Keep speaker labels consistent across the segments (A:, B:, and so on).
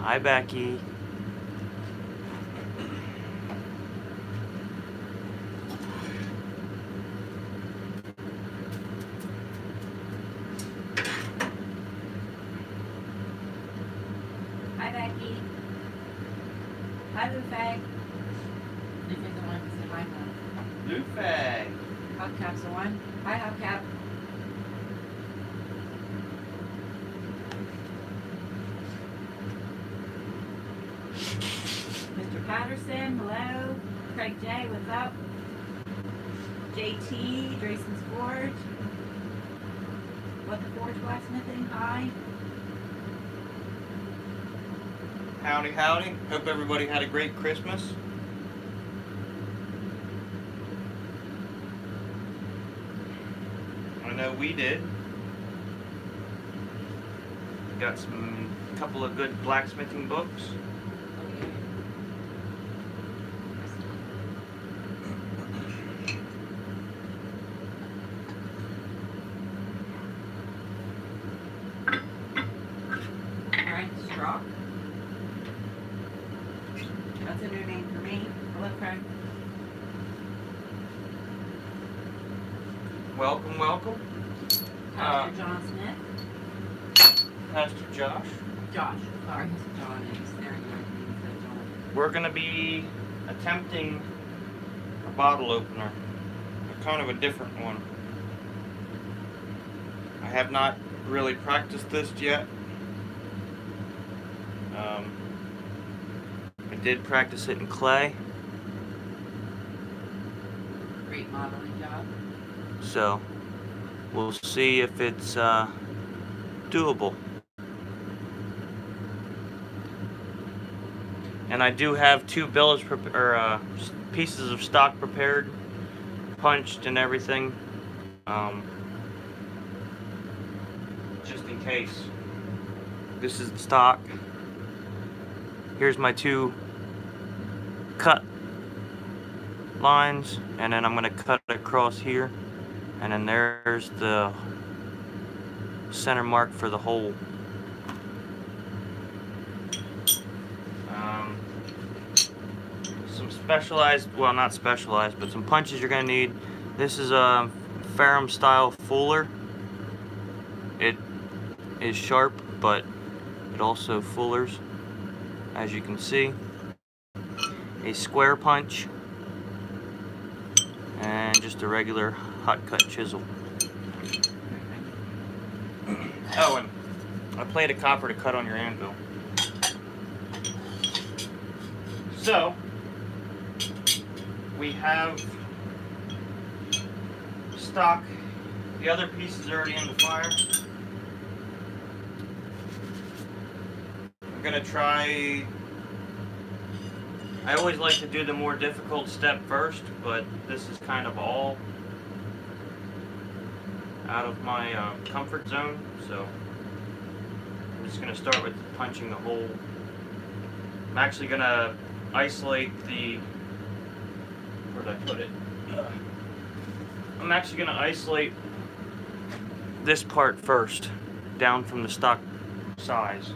A: Hi, Becky.
B: Hi, Becky. Hi, Lufay. Lufay's the one that said hi,
A: Lufay.
B: Hubcap's the one. Hi, Hubcap. Mr. Patterson, hello. Craig J, what's up? JT, Drayson's Forge. What the Forge Blacksmithing, hi.
A: Howdy, howdy. Hope everybody had a great Christmas. I know we did. Got a couple of good blacksmithing books.
B: Alright, Strock. That's a new name for me. Hello, Craig.
A: Welcome, welcome.
B: Pastor John Smith.
A: Pastor Josh.
B: Josh. Sorry, it's John. It's there. John.
A: We're going to be attempting a bottle opener. Kind of a different one. I have not really practiced this yet. I did practice it in clay.
B: Great modeling job.
A: So, we'll see if it's doable. And I do have 2 bills pieces of stock prepared, punched and everything, just in case. This is the stock. Here's my 2 cut lines, and then I'm going to cut across here, and then there's the center mark for the hole. Some specialized, well, not specialized, but some punches you're going to need. This is a Ferrum style fuller. It is sharp, but it also fullers, as you can see. A square punch, and just a regular hot cut chisel. Oh, and a plate of copper to cut on your anvil. So, we have stock. The other piece is already in the fire. I'm gonna try. I always like to do the more difficult step first, but this is kind of all out of my comfort zone, so I'm just gonna start with punching the hole. I'm actually gonna isolate the, where did I put it? I'm actually gonna isolate this part first, down from the stock size.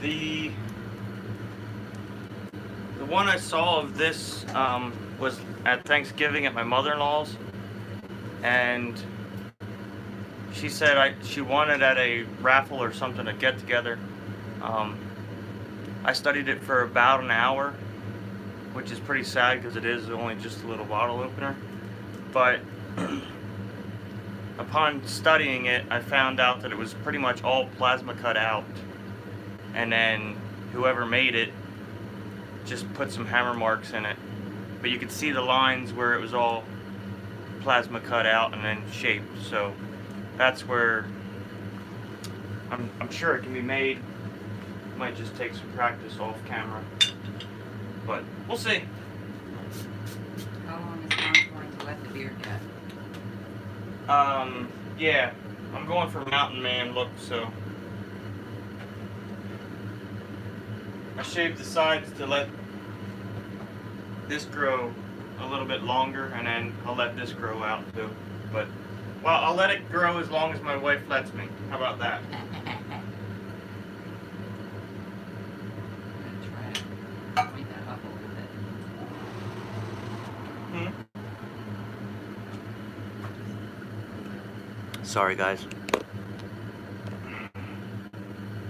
A: The one I saw of this was at Thanksgiving at my mother-in-law's, and she said she won it at a raffle or something, a get-together. I studied it for about an hour, which is pretty sad because it is only just a little bottle opener. But upon studying it, I found out that it was pretty much all plasma cut out, and then whoever made it just put some hammer marks in it. But you could see the lines where it was all plasma cut out and then shaped. So that's where I'm sure it can be made. Might just take some practice off camera, but we'll see.
B: How long is Mom going to let the beard get?
A: Yeah, I'm going for mountain man look, so I shaved the sides to let this grow a little bit longer, and then I'll let this grow out too. But, well, I'll let it grow as long as my wife lets me. How about that?
B: Point that up a little bit.
A: Sorry, guys.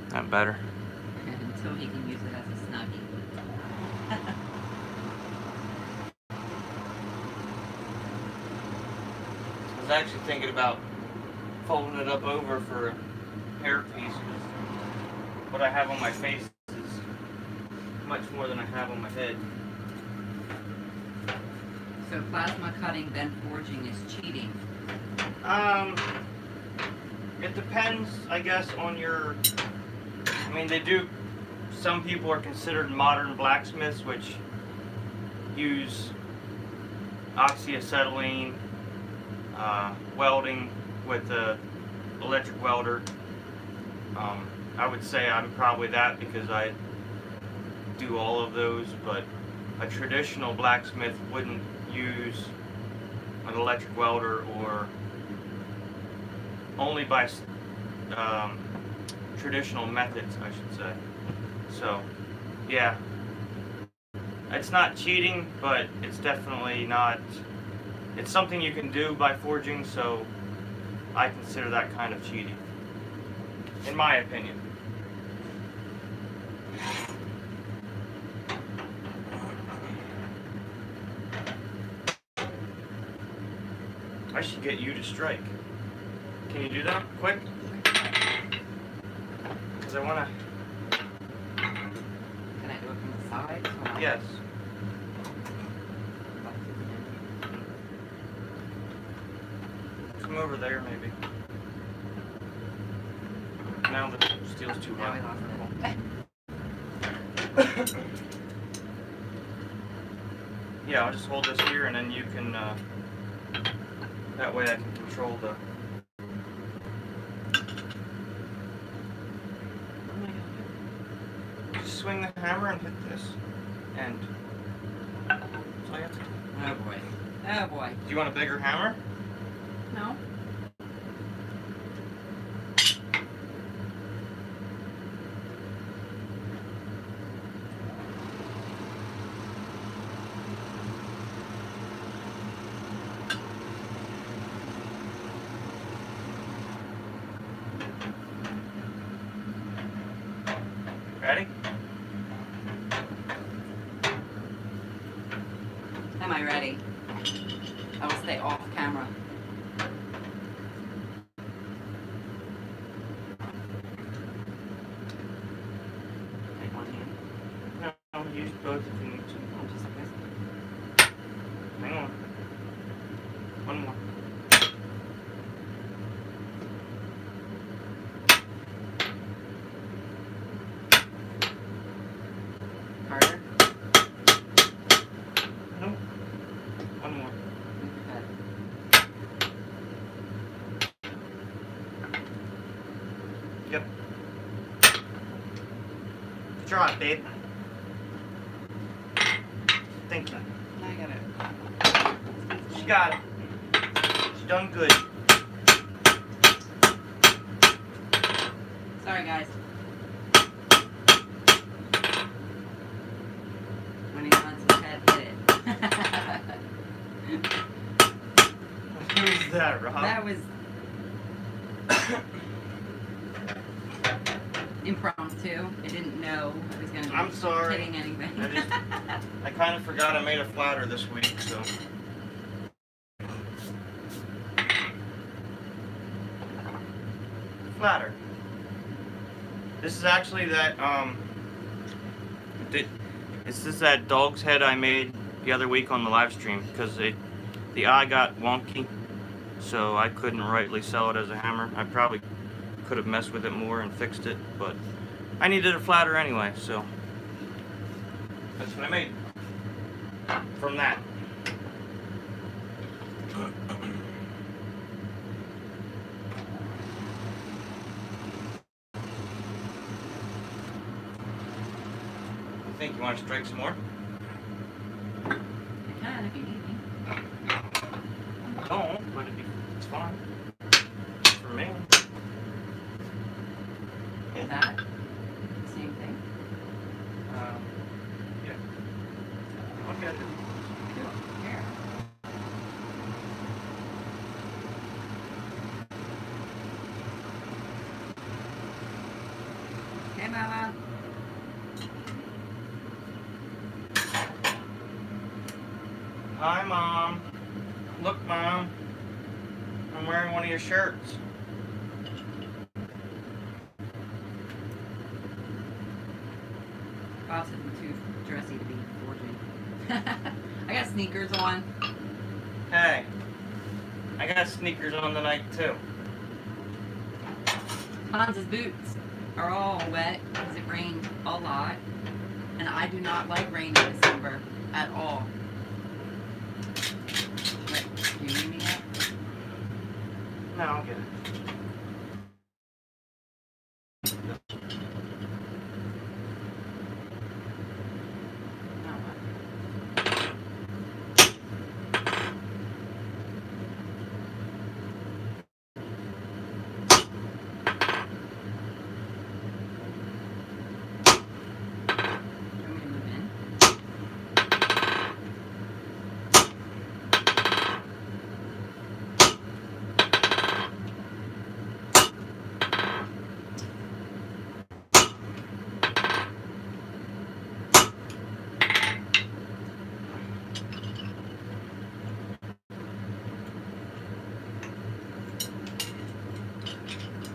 A: That better?
B: Until he can use it as a snuggie.
A: I was actually thinking about folding it up over for a hairpiece. What I have on my face is much more than I have on my head.
B: So plasma cutting then forging is cheating.
A: It depends, I guess, on your. I mean, some people are considered modern blacksmiths, which use oxyacetylene, welding with a electric welder. I would say I'm probably that because I do all of those, but a traditional blacksmith wouldn't use an electric welder, or only by traditional methods, I should say. So, yeah, it's not cheating, but it's definitely not. It's something you can do by forging, so I consider that kind of cheating, in my opinion. I should get you to strike. Can you do that quick? Because I want to.
B: Can I do it from the side?
A: Yes. Come over there, maybe. Now the steel's too
B: Now
A: high.
B: we lost it.
A: Yeah, I'll just hold this here, and then you can. That way I can control the. Just swing the hammer and hit this end. That's all you have to do.
B: Oh boy. Oh boy.
A: Do you want a bigger hammer?
B: No?
A: Ready?
B: Am I ready? I will stay off camera.
A: Take one hand. No, use both if you need to.
B: I'm just
A: Hang on. One more.
B: harder.
A: No. One more.
B: Okay.
A: Yep. Good job, babe. Thank you.
B: Now I gotta.
A: She got it. She done good.
B: Sorry, guys.
A: that, Rob?
B: That was impromptu. I didn't know I was going to be
A: I'm sorry.
B: hitting anything.
A: I kind of forgot I made a flatter this week, so. Flatter. This is actually that, this is that dog's head I made the other week on the live stream, because the eye got wonky, so I couldn't rightly sell it as a hammer. I probably could have messed with it more and fixed it, but I needed a flatter anyway, so that's what I made from that. You think you want to strike some more?
B: You can if you need me.
A: Don't, but it's fine. For me. Yeah.
B: That? Same thing?
A: Yeah. Okay.
B: Cool. Here. Hey, Mama.
A: Hi, Mom. Look, Mom. I'm wearing one of your shirts.
B: Bob said I'm too dressy to be forging. I got sneakers on.
A: Hey. I got sneakers on tonight, too.
B: Hans's boots are all wet because it rained a lot. And I do not like rain in December at all. Wait, do you need me yet?
A: No, I'll get it.
B: No, what? Do you want me to move in?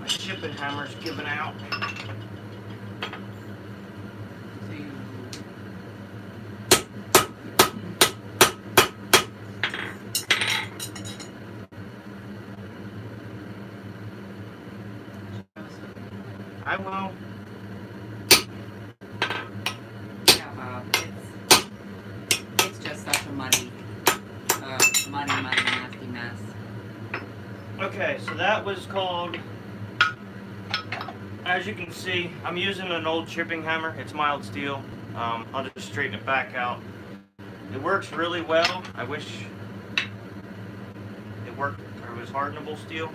A: My shipping hammer's giving out.
B: So you...
A: I will.
B: Yeah, Bob, it's just such a muddy, nasty mess.
A: Okay, so that was called, as you can see, I'm using an old chipping hammer. It's mild steel. I'll just straighten it back out. It works really well. I wish it worked, or it was hardenable steel.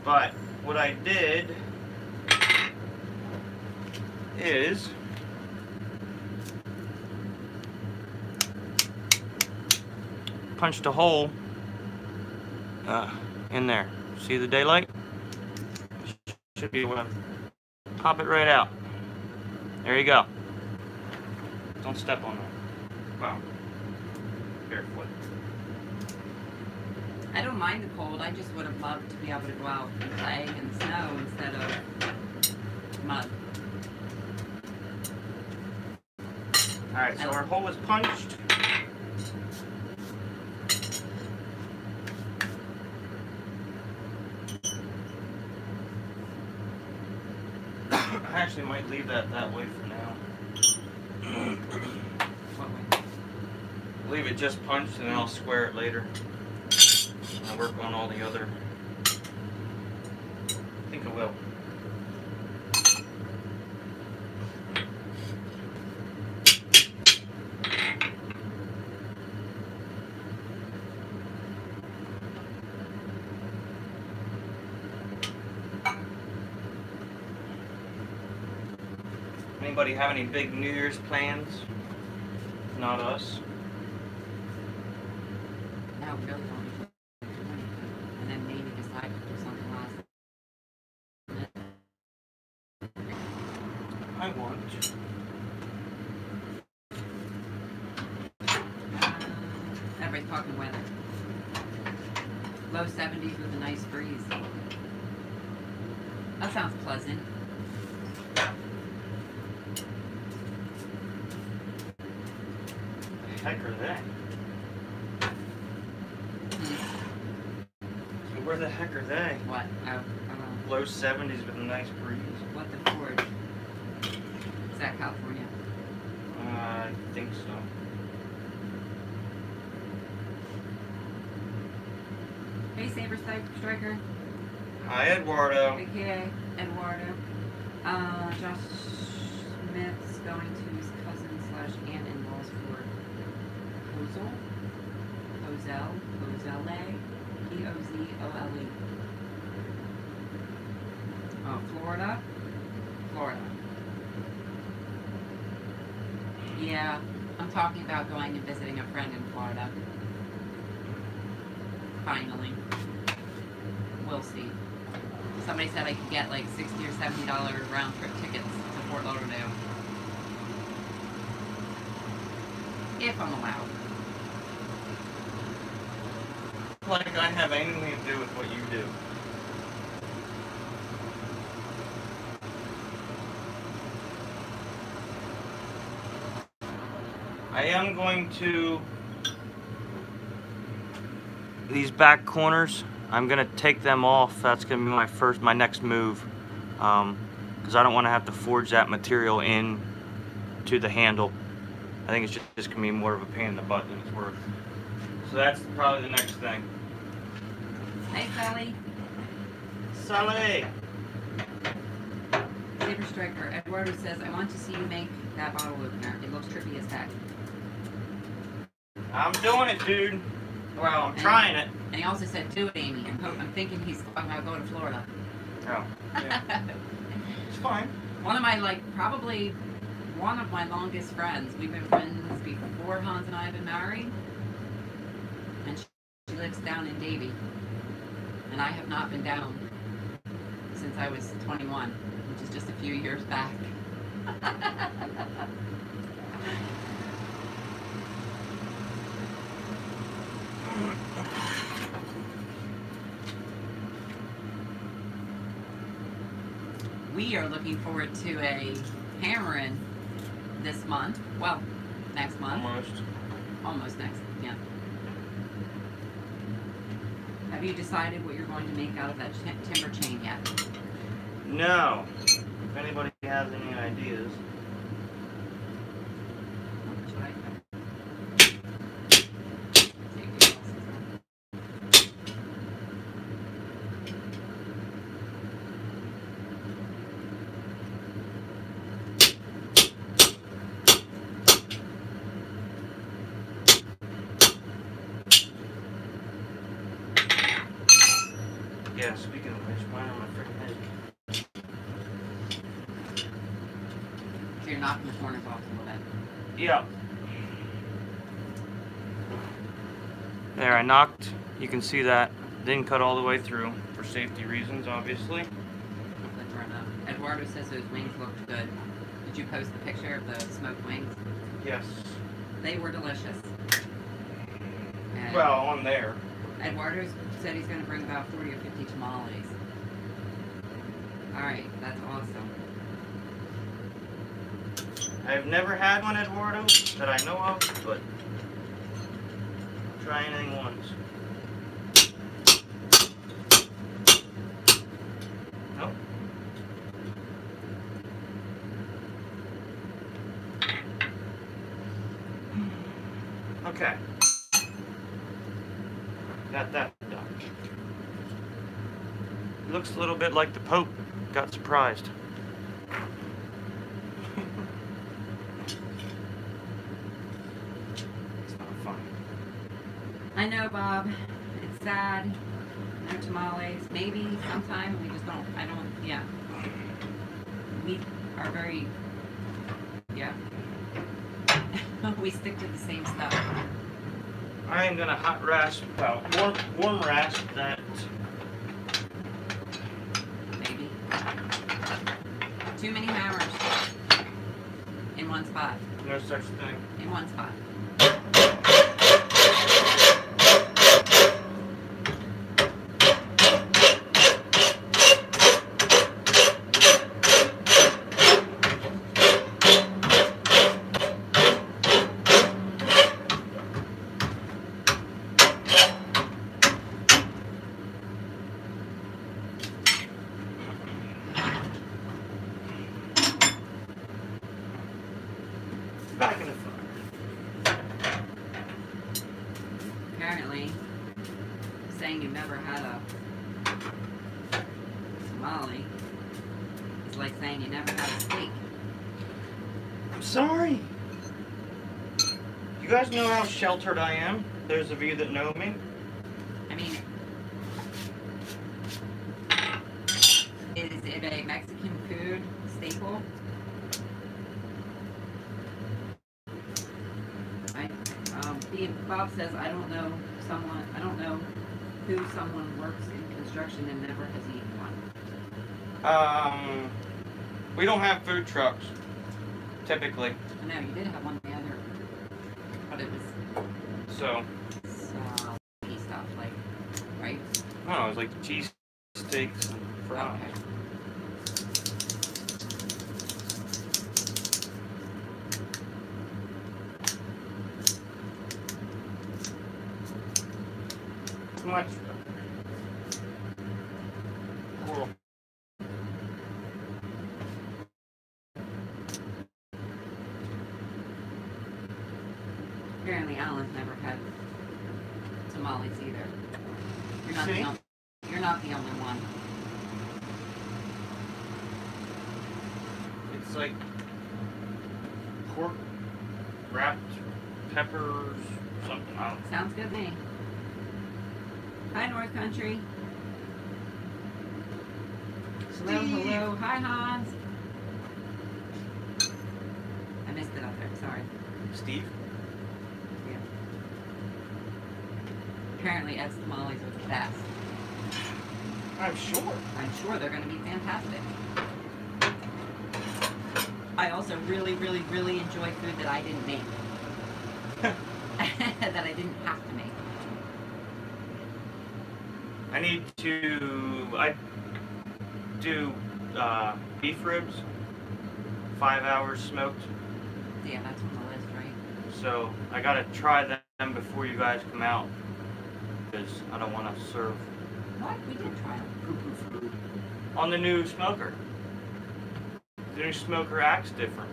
A: But what I did is punched a hole in there. See the daylight? Should be able to pop it right out. There you go. Don't step on that. Wow. Barefoot.
B: I don't mind the cold. I just would have loved to be able to go out and play in the snow instead of mud.
A: Alright, so our hole is punched. I actually might leave that way for now.
B: What way?
A: Leave it just punched and then I'll square it later. I'll work on all the other. I think I will. Anybody have any big New Year's plans? Not us.
B: No, we really don't.
A: I want.
B: Everybody's talking weather. Low 70s with a nice breeze. That sounds pleasant.
A: The heck are they? So where the heck are they?
B: What?
A: Low 70s with a nice breeze.
B: What the Ford? Is that California?
A: I think so.
B: Hey, Saber Striker.
A: Hi, Eduardo.
B: AKA Eduardo. Josh Smith's going to his cousin / aunt-in-law's for Pozole, P-O-Z-O-L-E. Oh, Florida. Yeah, I'm talking about going and visiting a friend in Florida. Finally. We'll see. Somebody said I could get like $60 or $70 round trip tickets to Fort Lauderdale. If I'm allowed.
A: Like I have anything to do with what you do. I am going to these back corners. I'm gonna take them off. That's gonna be my next move, because I don't want to have to forge that material in to the handle. I think it's just gonna be more of a pain in the butt than it's worth. So that's probably the next thing.
B: Hey, Sally.
A: Sally.
B: Saber Striker. Eduardo says, I want to see you make that bottle opener. It looks trippy as heck.
A: I'm doing it, dude. Well, I'm trying it.
B: And he also said, do it, Amy. I'm thinking he's talking about going to Florida.
A: Oh, yeah. It's fine.
B: One of my longest friends. We've been friends before Hans and I have been married. And she lives down in Davie. And I have not been down since I was 21, which is just a few years back. We are looking forward to a hammering this month. Well, next month. Almost next, yeah. Have you decided what you're going to make out of that timber chain yet?
A: No. If anybody has any ideas.
B: Should I?
A: Yeah, speaking of which, mine on my freaking head.
B: So you're knocking the corners off a little bit.
A: Yeah. There, I knocked. You can see that. Didn't cut all the way through for safety reasons, obviously.
B: Eduardo says those wings looked good. Did you post the picture of the smoked wings?
A: Yes.
B: They were delicious. And
A: well, on there.
B: Eduardo said he's going to bring about 40 or 50 tamales. Alright, that's awesome.
A: I've never had one, Eduardo, that I know of, but try anything once. Nope. Okay. Got that done. It looks a little bit like the Pope got surprised. It's not fun.
B: I know, Bob. It's sad. No tamales. Maybe sometime. We just don't. Yeah. We are very. Yeah. We stick to the same stuff.
A: I am gonna hot rasp, well, warm rasp that.
B: Maybe. Too many hammers. one spot.
A: No such thing.
B: In one spot.
A: Back in the fire.
B: Apparently, saying you've never had a tamale is like saying you never had a steak.
A: I'm sorry. You guys know how sheltered I am? Those of you that know me.
B: I mean, is it a Mexican food staple? Bob says, I don't know who someone works in construction and never has eaten one.
A: We don't have food trucks, typically.
B: I know, you did have one the other, but it was
A: So,
B: stuff, like, right?
A: I don't know, it was like cheese steaks and fries.
B: Okay.
A: Much. Cool.
B: Apparently Alan's never had tamales either.
A: See?
B: You're not the only one.
A: It's like pork wrapped peppers, something. I don't know.
B: Sounds good to me. Hi, North Country. Hello, hello. Hi, Hans. I missed it up there. Sorry.
A: Steve?
B: Yeah. Apparently, Ed's tamales are the best.
A: I'm sure.
B: I'm sure they're going to be fantastic. I also really, really, really enjoy food that I didn't make. That I didn't have to make.
A: I do beef ribs, 5 hours smoked.
B: Yeah, that's on the list, right?
A: So I gotta try them before you guys come out, because I don't want to serve
B: What? We did try them.
A: poo-poo food on the new smoker. The new smoker acts different.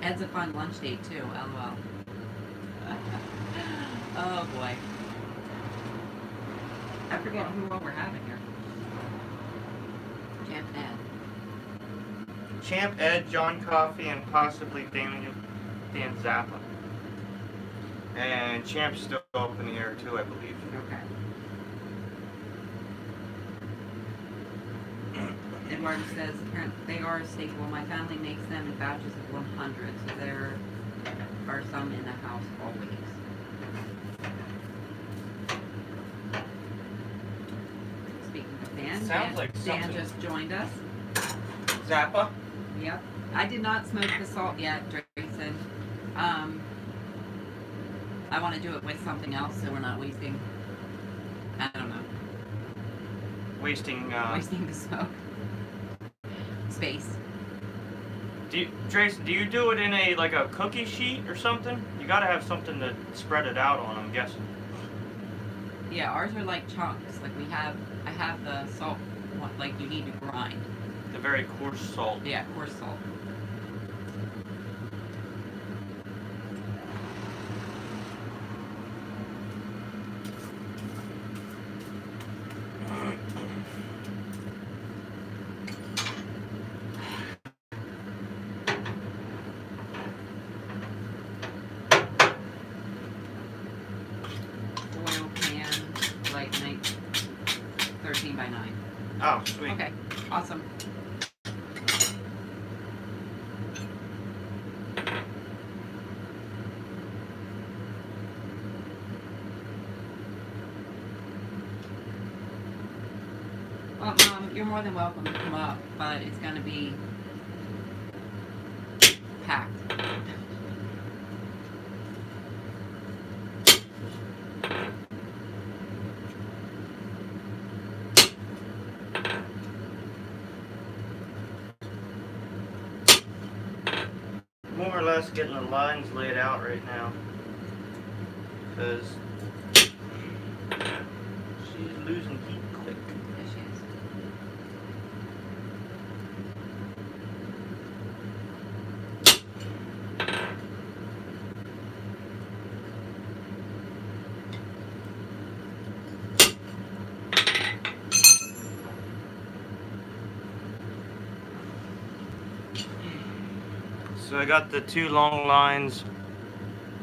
B: Ed's a fun lunch date too, lol. Oh boy. I forget who all we're having here. Champ Ed.
A: Champ, Ed, John Coffey, and possibly Dan Zappa. And Champ's still up in the air too, I believe.
B: Okay. Eduardo says they are a staple. My family makes them in batches of 100, so there are some in the house always. Speaking of Dan,
A: Sounds like
B: Dan
A: something.
B: just joined us.
A: Zappa?
B: Yep. I did not smoke the salt yet, Drayson. I want to do it with something else so we're not wasting, I don't know,
A: Wasting,
B: wasting the smoke. Space.
A: Trace, do you do it in a cookie sheet or something? You gotta have something to spread it out on, I'm guessing.
B: Yeah, ours are like chunks. Like I have the salt, like you need to grind.
A: The very coarse salt.
B: Yeah, coarse salt. Oil pan, like 13 by 9.
A: Oh, sweet.
B: Okay, awesome. Well, Mom, you're more than welcome to come up, but it's going to be
A: more or less getting the lines laid out right now. Because she's losing heat quick.
B: There she is.
A: So I got the 2 long lines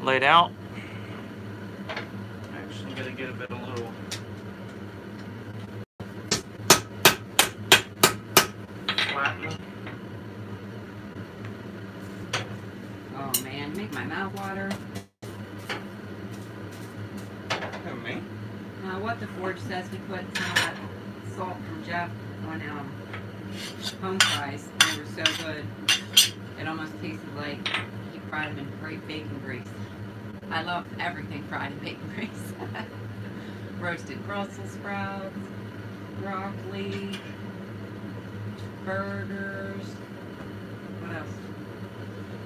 A: laid out. Actually, I'm gonna get a bit of little flattening.
B: Oh man, make my mouth water.
A: Oh, me?
B: What the Forge says, he put some of that salt from Jeff on home fries. They were so good. It almost tasted like he fried them in great bacon grease. I love everything fried in bacon grease. Roasted Brussels sprouts, broccoli, burgers. What else?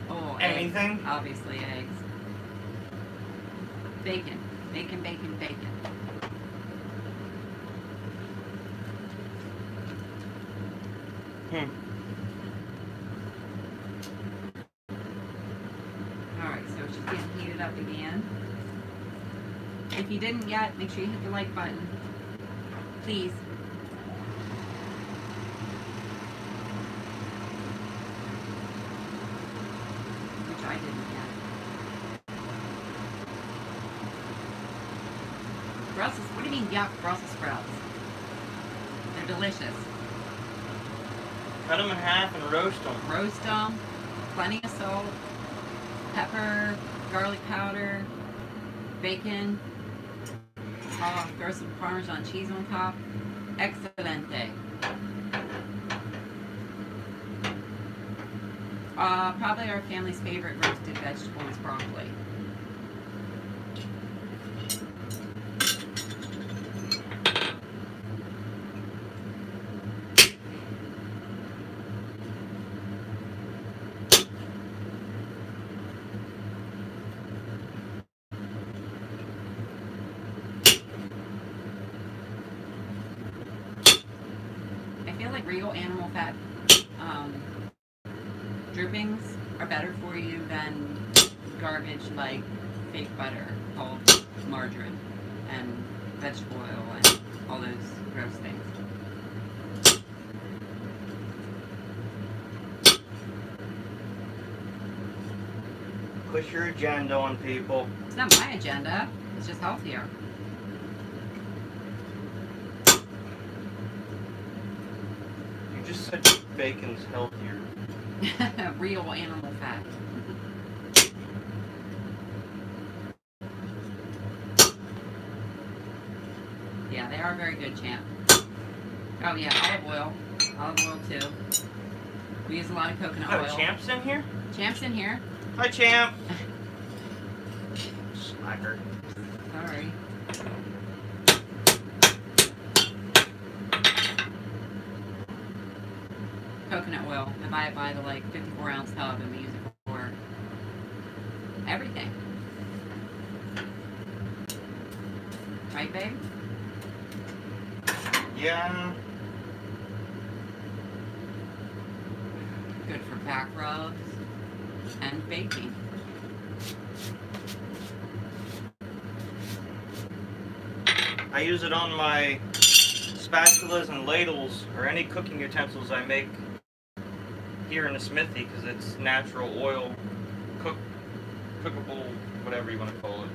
B: Oh,
A: Anything?
B: Eggs. Obviously eggs. Bacon. Bacon, bacon, bacon. Alright, so she's getting heated up again. If you didn't yet, make sure you hit the like button. Please. Which I didn't yet. Brussels, what do you mean yuck, Brussels sprouts? They're delicious.
A: Cut them in half and roast them.
B: Roast them, plenty of salt, pepper, garlic powder, bacon. Oh, throw some Parmesan cheese on top. Excelente. Probably our family's favorite roasted vegetable is broccoli. Real animal fat drippings are better for you than garbage like fake butter called margarine and vegetable oil and all those gross things.
A: Push your agenda on people.
B: It's not my agenda. It's just healthier.
A: Just said bacon's healthier.
B: Real animal fat. Yeah, they are very good, champ. Oh yeah, olive oil. Olive oil too. We use a lot of coconut oil.
A: Champ's in here?
B: Champ's in here.
A: Hi, Champ. Slacker.
B: Sorry. Coconut oil. I buy it by the like 54-ounce tub and we use it for everything. Right, babe?
A: Yeah.
B: Good for back rubs and baking.
A: I use it on my spatulas and ladles or any cooking utensils I make here in the smithy because it's natural oil, cookable, whatever you want to call it.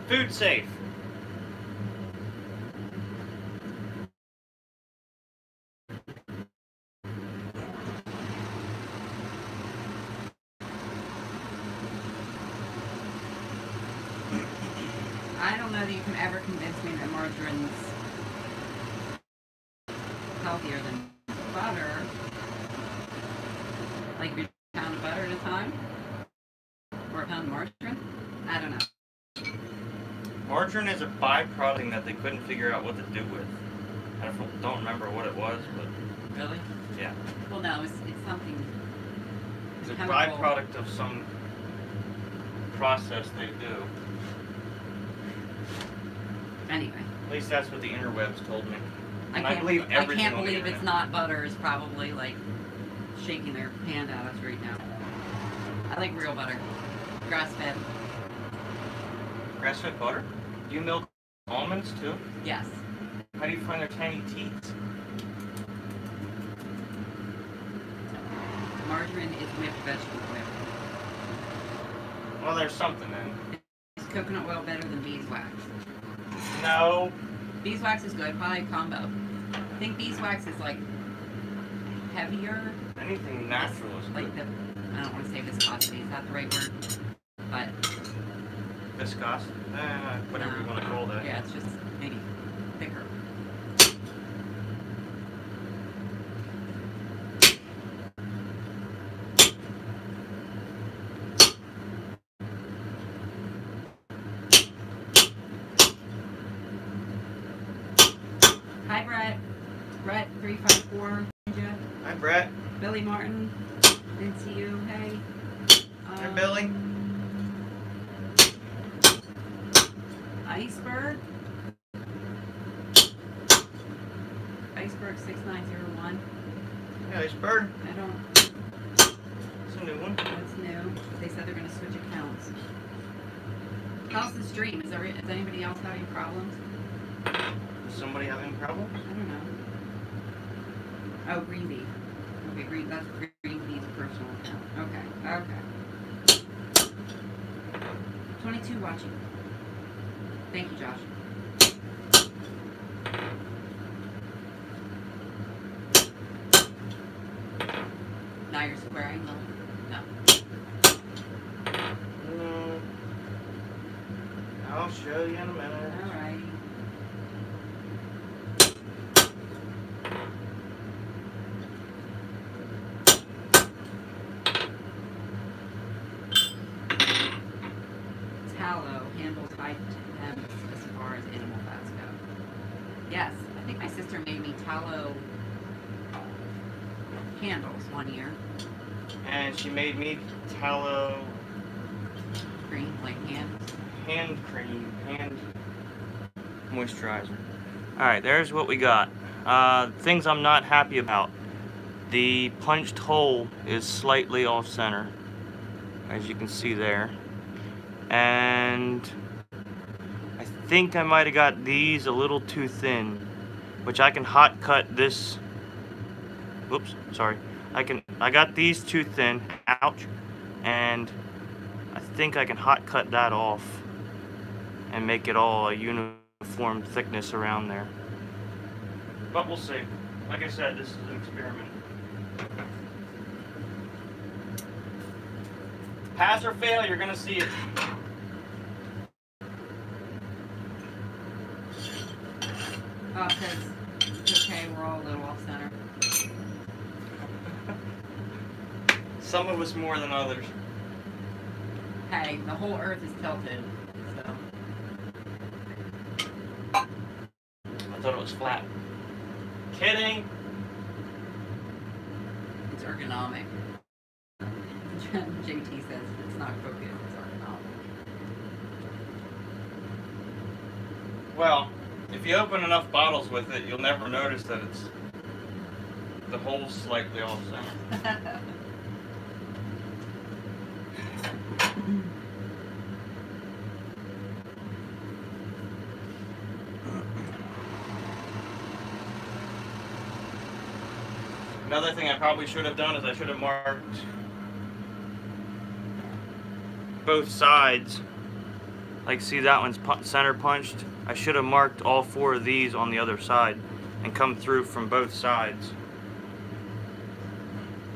A: Food safe.
B: I don't know that you can ever convince me that margarine's healthier than butter. Like a pound of butter at a time? Or a pound of margarine? I don't know.
A: Margarine is a byproduct that they couldn't figure out what to do with. I don't remember what it was, but...
B: Really?
A: Yeah.
B: Well, no, it's something
A: It's a
B: chemical.
A: byproduct of some process they do.
B: Anyway.
A: At least that's what the interwebs told me. And
B: I
A: I believe everything
B: can't
A: on the
B: believe it's
A: internet.
B: not butter is probably like shaking their hand at us right now. I like real butter. Grass fed.
A: Grass-fed butter? Do you milk almonds too?
B: Yes.
A: How do you find their tiny teats?
B: Margarine is whipped vegetable oil.
A: Well, there's something then.
B: Is coconut oil better than beeswax?
A: No.
B: Beeswax is good, probably a combo. I think beeswax is like heavier.
A: Anything natural is
B: Like
A: good.
B: I don't want to say viscosity, is that the right word? But
A: Viscosity? Whatever you want to call that.
B: yeah, it's just maybe thicker. Hi, Brett. Brett 354. Ninja.
A: Hi, Brett.
B: Billy Martin. Didn't see you. Hey.
A: Hi, Billy.
B: Iceberg. Iceberg 6901.
A: Yeah, Iceberg.
B: I don't.
A: It's a new one.
B: That's new. They said they're going to switch accounts. How's the stream? Is anybody else having problems?
A: Is somebody having problems?
B: I don't know. Oh, Greenbee. Okay, that's Greenbee's personal account. Okay. 22 watching. Thank you, Josh. Now you're squaring them? No.
A: I'll show you in a minute.
B: Alright. Tallow handles high temps as far as animal fats go. Yes, I think my sister made me tallow candles one year.
A: And she made me tallow
B: Green, like
A: hand cream, hand moisturizer. Alright, there's what we got. Things I'm not happy about. The punched hole is slightly off center, as you can see there. And I think I might have got these a little too thin, which I can hot cut this. Whoops, sorry. I got these too thin. Ouch. And I think I can hot cut that off and make it all a uniform thickness around there. But we'll see. Like I said, this is an experiment. Pass or fail, you're gonna see it.
B: Oh, because it's okay, we're all a little off center.
A: Some of us more than others.
B: Hey, the whole earth is tilted, so.
A: I thought it was flat. Kidding.
B: It's ergonomic. JT says it's not crooked, it's ergonomic.
A: Well, if you open enough bottles with it, you'll never notice that the hole's slightly off center. Another thing I probably should have done is I should have marked both sides. Like, see, that one's center punched. I should have marked all 4 of these on the other side and come through from both sides.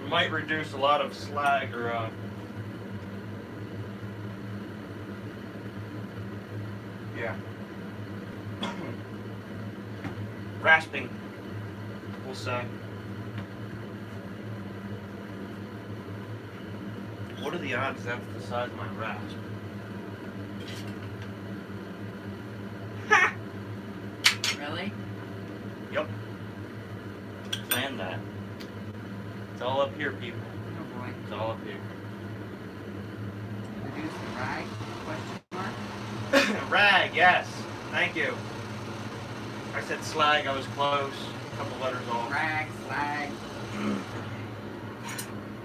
A: It might reduce a lot of slag or yeah. Rasping, we'll say. What are the odds that's the size of my rasp? Ha!
B: Really?
A: Yep. Plan that. It's all up here, people.
B: Oh boy.
A: It's all up here.
B: Introduce the rag? Question mark?
A: Rag, yes. Thank you. I said slag, I was close. A couple letters off.
B: Rag, slag.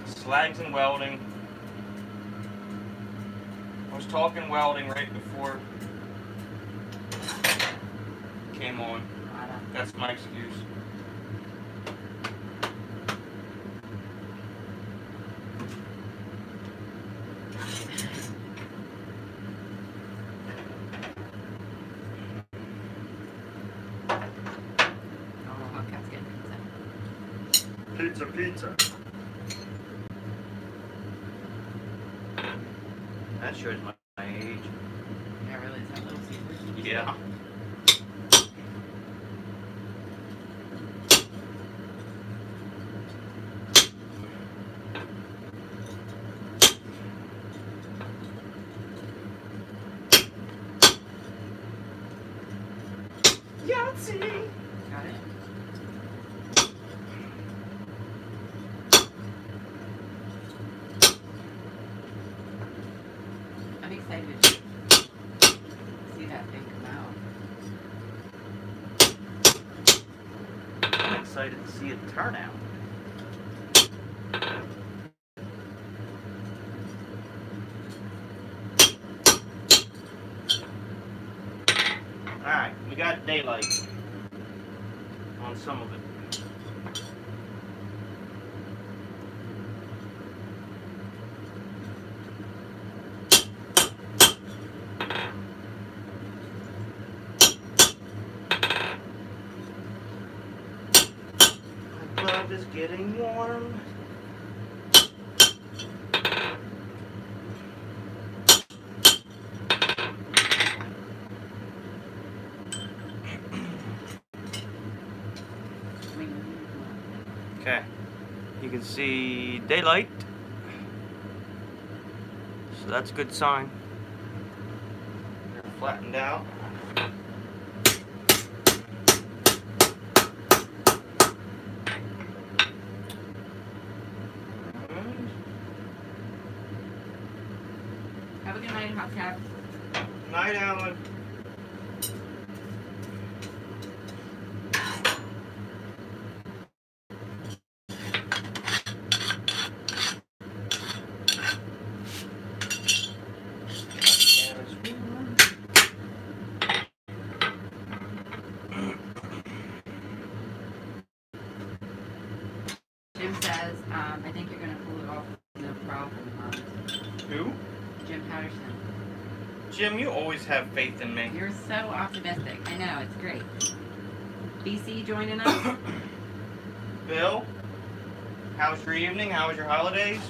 A: Slags and welding. I was talking welding right before it came on. That's my excuse.
B: Oh, Hubcap's getting pizza.
A: Pizza. That shows my age.
B: Yeah, really, is that Little Caesars?
A: Yeah. Yahtzee!
B: Got it? I'm excited to see that thing come out.
A: I'm excited to see it turn out. Alright, we got daylight on some of it. My blood is getting warm. Okay, you can see daylight, so that's a good sign. They're flattened out.
B: Have a good night, Hubcap.
A: Night, Alan.
B: Jim says, I think you're going to pull it off, no problem, Hans.
A: Who?
B: Jim Patterson.
A: Jim, you always have faith in me.
B: You're so optimistic. I know, it's great. BC joining us.
A: Bill, how was your evening? How was your holidays?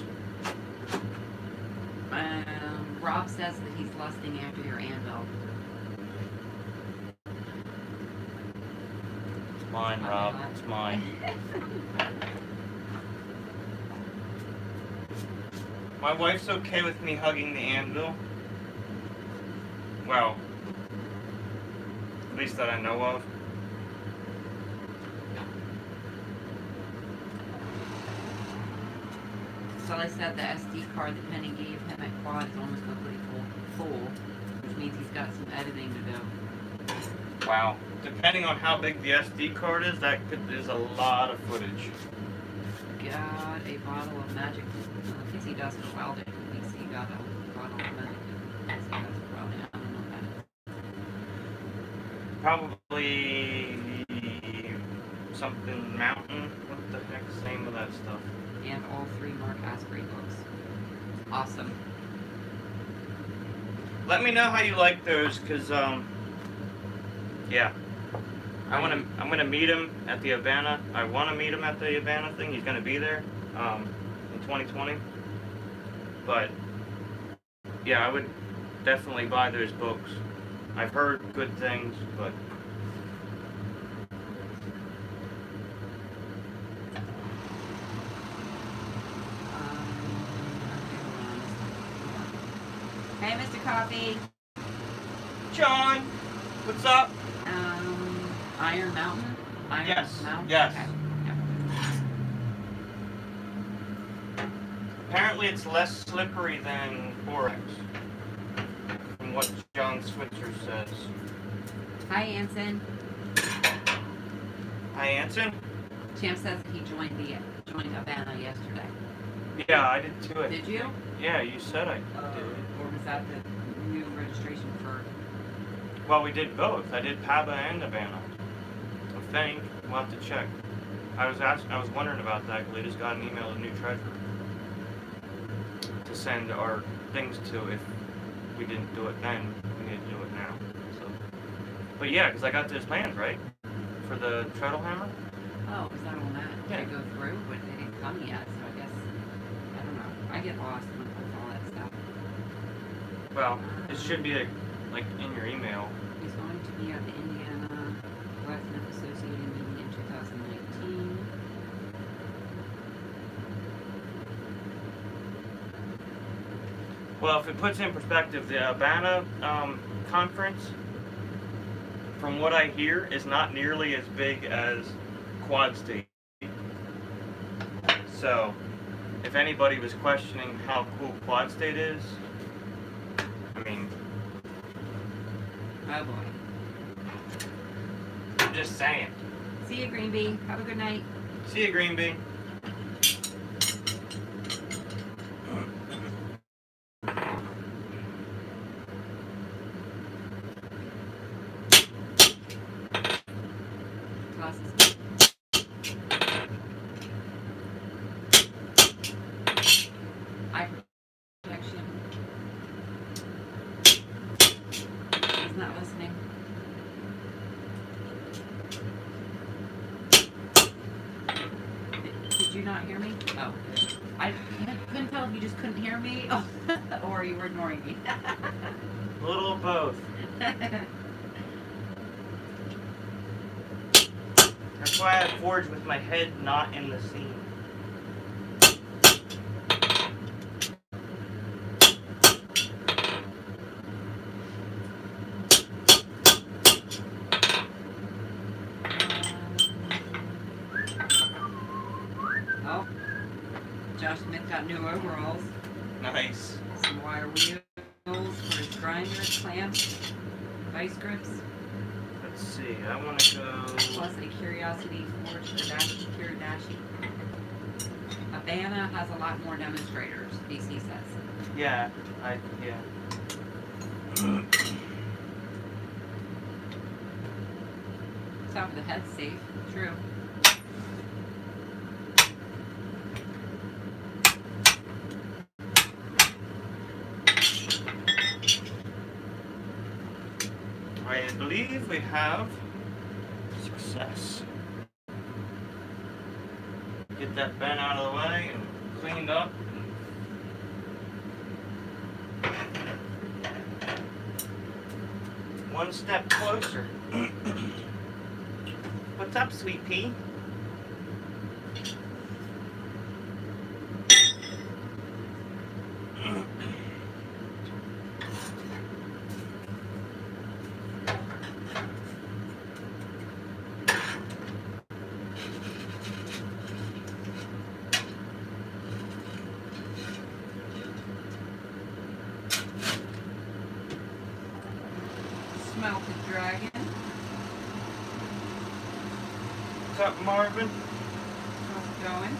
B: Rob says that he's lusting after your anvil.
A: It's mine, Rob. It's mine. My wife's okay with me hugging the anvil. Well, at least that I know of.
B: Sully said the SD card that Penny gave him at Quad is almost completely full, which means he's got some editing to do.
A: Wow. Depending on how big the SD card is, is a lot of footage.
B: Got a bottle of magic. Kissy dust for welding. BC got a bottle of magic. Kissy dust for welding. I don't know what that is.
A: Probably something mountain. What the heck's the name of that stuff?
B: And all 3 Mark Asprey books. Awesome.
A: Let me know how you like those, cause yeah, I'm gonna meet him at the Havana. I want to meet him at the Havana thing. He's gonna be there in 2020. But yeah, I would definitely buy those books. I've heard good things, but.
B: Hey, Mr. Coffee.
A: John, what's up?
B: Iron Mountain? Iron
A: Yes,
B: Mountain?
A: yes.
B: Okay.
A: apparently it's less slippery than borax, from what John Switzer says.
B: Hi, Anson.
A: Hi, Anson.
B: Champ says he joined Havana yesterday.
A: Yeah, I did too.
B: Did you?
A: Yeah, you said I did.
B: Or was that the new registration for?
A: Well, we did both. I did Paba and Havana. I think we'll have to check. I was wondering about that because we just got an email of new treasurer to send our things to. If we didn't do it then, we need to do it now. So, but yeah, because I got those plans right for the treadle hammer.
B: Oh, is that on that?
A: Yeah.
B: Did it go through? But they didn't come yet, so I guess I don't know. I get lost with all that stuff.
A: Well, it should be like in your email.
B: He's going to be at the Indiana Blacksmith Associated meeting in 2019.
A: Well, if it puts in perspective, the Havana conference, from what I hear, is not nearly as big as Quad State. So, if anybody was questioning how cool Quad State is, I mean,
B: Oh boy.
A: I'm just saying.
B: See you, Green Bee. Have a good night.
A: See you, Green Bee.
B: Glasses. Eye protection. He's not listening. Did you not hear me? Oh. I couldn't tell if you just couldn't hear me or you were ignoring me.
A: A little of both. That's why I forge with my head not in the seam.
B: Oh, Josh Smith got new overalls.
A: Nice.
B: Some wire wheels for his grinder, clamps, vice grips.
A: Let's see, I want to go...
B: Plus a Curiosity Forge Kiridashi. Havana has a lot more demonstrators, DC says.
A: Yeah, yeah.
B: Top of the head's safe. True.
A: I believe we have success. Get that bent out of the way and cleaned up. One step closer. What's up, sweet pea?
B: Smelted dragon.
A: What's up, Marvin?
B: How's it going?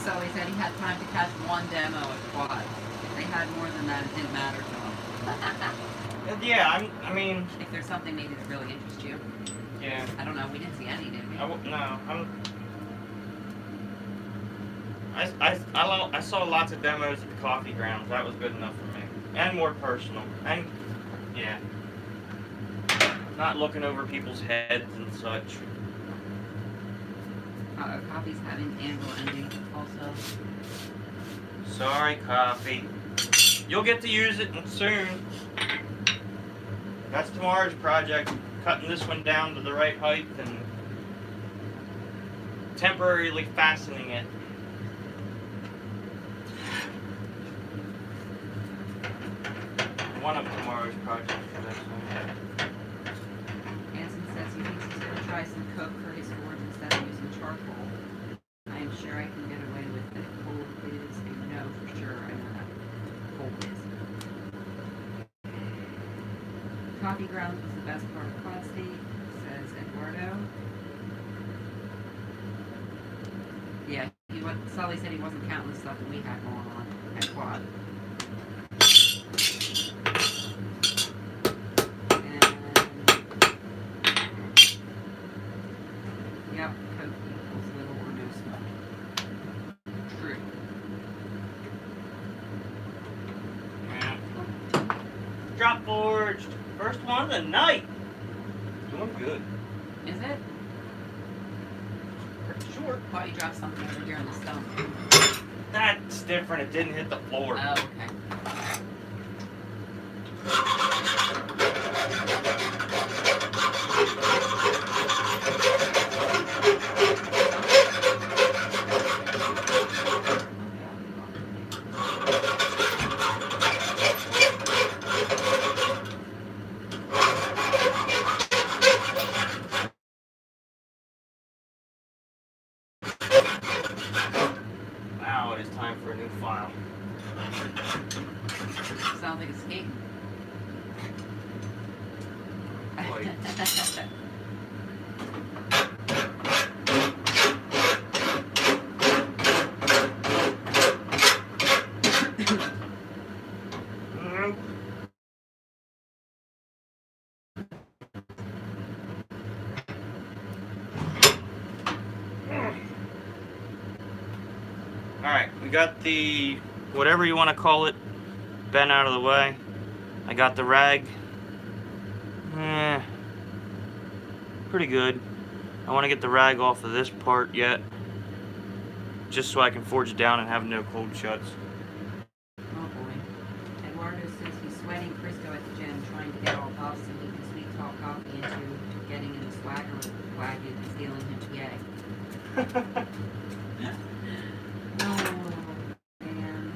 B: So he said he had time to catch one demo at Quad. If they had more than that, it didn't matter to him.
A: Yeah, I mean...
B: If there's something maybe that really interests you.
A: Yeah.
B: I don't know, we didn't see any, did we?
A: I saw lots of demos at the coffee grounds. That was good enough for me. And more personal. And, yeah. Not looking over people's heads and such.
B: Coffee's having anvil ending also.
A: Sorry, coffee. You'll get to use it soon. That's tomorrow's project. Cutting this one down to the right height and temporarily fastening it. One of tomorrow's projects for this one.
B: Hanson says he thinks he's going to try Dyson cook for his forge instead of using charcoal. I am sure I can get away with it. Cold is a no for sure. I know that. Cold is. Coffee grounds was the best part of Quad State, says Eduardo. Yeah, Sully said he wasn't counting the stuff that we had going on at Quad. Yep, Coke equals little or no smoke. True.
A: Yeah. Drop forged. First one of the night. Doing good.
B: Is it?
A: Pretty short.
B: Thought you dropped something over here on the stone.
A: That's different. It didn't hit the floor.
B: Oh, okay.
A: Now it is time for a new file.
B: Sounds like a skate.
A: Quite. Alright, we got the, whatever you want to call it, bent out of the way. I got the rag. Pretty good. I want to get the rag off of this part yet, just so I can forge it down and have no cold shuts.
B: Oh boy. Eduardo says he's sweating Crisco at the gym, trying to get all puffs and he can sweet talk coffee into getting in the swagger wagon and stealing him PA. Oh, man.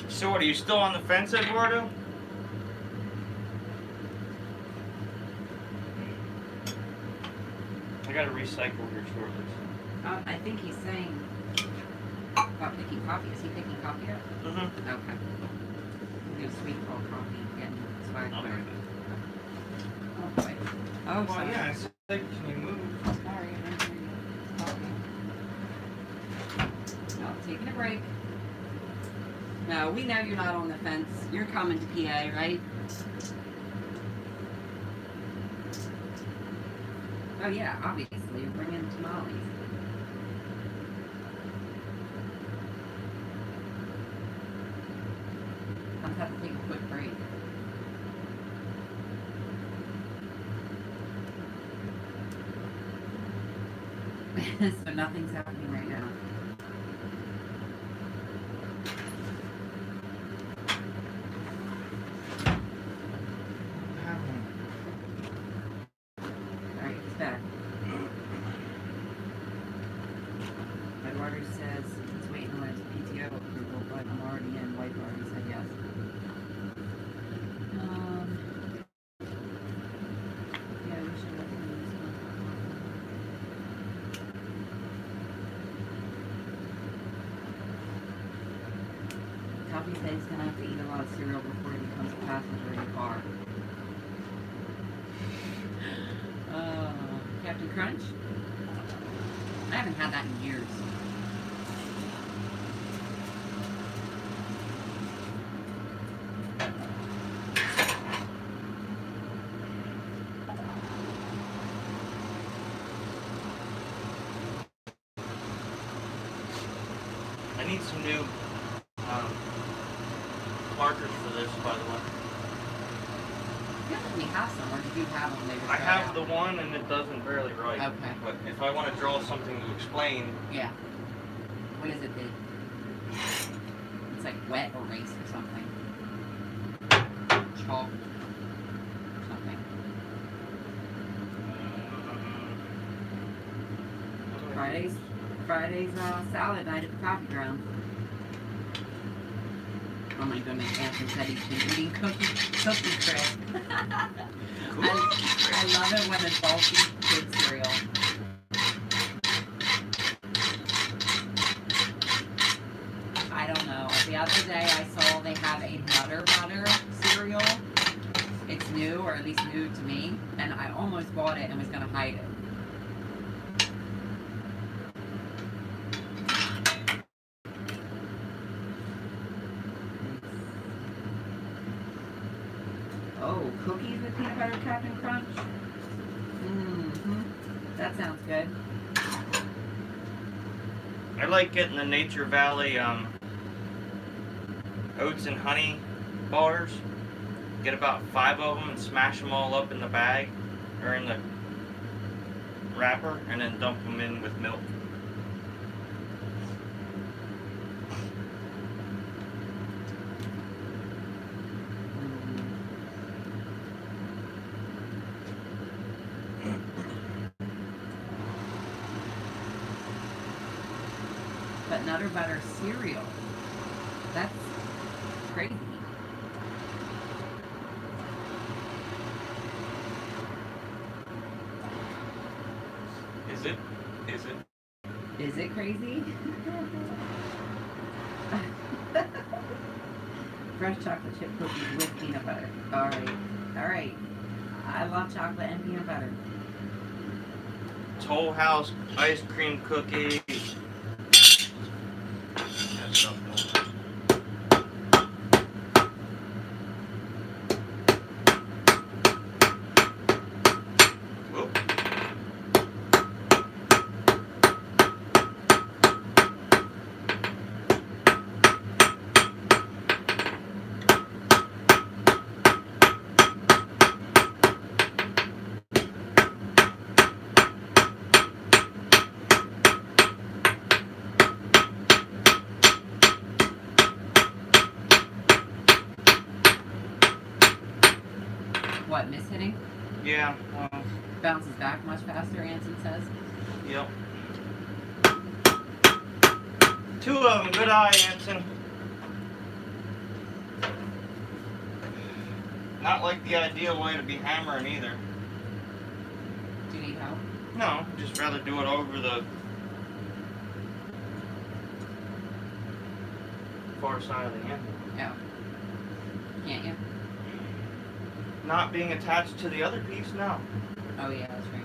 A: So what, are you still on the fence, Eduardo? I gotta recycle here shortly.
B: I think he's saying about picking coffee. Is he picking coffee up?
A: Mm-hmm.
B: Okay. He's gonna sweet talk coffee and get in the swagger
A: I'll
B: wagon.
A: move
B: Oh boy. Oh,
A: well,
B: sorry.
A: yeah, I said, can you move?
B: Sorry, I didn't hear you talking. No, taking a break. No, we know you're not on the fence. You're coming to PA, right? Oh yeah, obviously. You're bringing tamales. I'll have to take a quick break. So nothing's happening right now. Alright, he's back. Eduardo says he's waiting on his PTO approval, but I'm already in. Wife already said yes. Yeah, we should look into this one. Tuffy said he's gonna have to eat a lot of cereal before he becomes a passenger in the car. Captain Crunch? I haven't had that in years.
A: I need some new markers for this, by the way.
B: You don't let me have some, or did you have them? They were
A: I
B: thrown
A: have
B: out?
A: the one and it doesn't barely write.
B: Okay.
A: But if I want to draw something to explain,
B: Yeah. What does it do? It's like wet erase or something. Chalk. Or something. Friday's salad night at the coffee ground. Oh my goodness, Anthony said he's been eating cookie crisp. I love it when adults eat kid cereal. I don't know. The other day I saw they have a Nutter Butter cereal. It's new, or at least new to me, and I almost bought it and was going to hide it. Oh, cookies with peanut butter Captain Crunch? Mm-hmm. That sounds good.
A: I like getting the Nature Valley oats and honey bars. Get about 5 of them and smash them all up in the bag or in the wrapper, and then dump them in with milk.
B: But Nutter Butter cereal, that's crazy.
A: Is it? Is it?
B: Is it crazy? Fresh chocolate chip cookies with peanut butter. Alright. Alright. I love chocolate and peanut butter.
A: Toll House ice cream cookie.
B: What, mishitting?
A: Yeah, well.
B: Bounces back much faster, Anson says.
A: Yep. 2 of them, good eye, Anson. Not like the ideal way to be hammering either.
B: Do you need help?
A: No, just rather do it over the far side of the handle.
B: Oh. Can't you?
A: Not being attached to the other piece, no.
B: Oh yeah, that's right.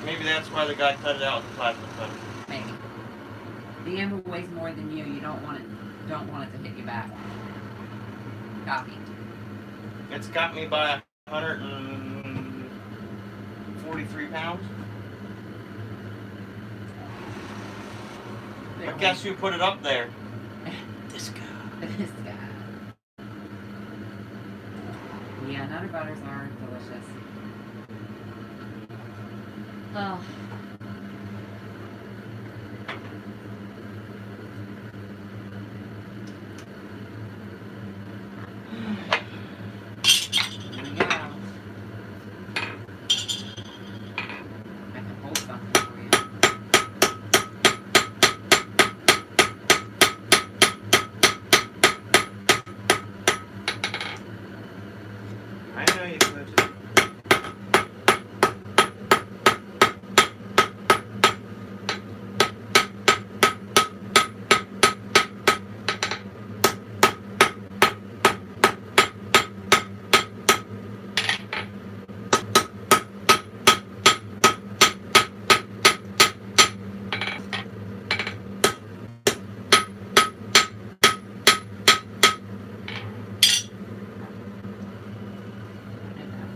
A: Maybe that's why the guy cut it out with the plastic cutter.
B: Maybe. The anvil weighs more than you. You don't want it to hit you back. Copy.
A: It's got me by 143 pounds. But guess who put it up there? This guy.
B: This guy. Yeah, Nutter Butters are delicious. Oh. Here we go. I can hold something for you.
A: I know you could.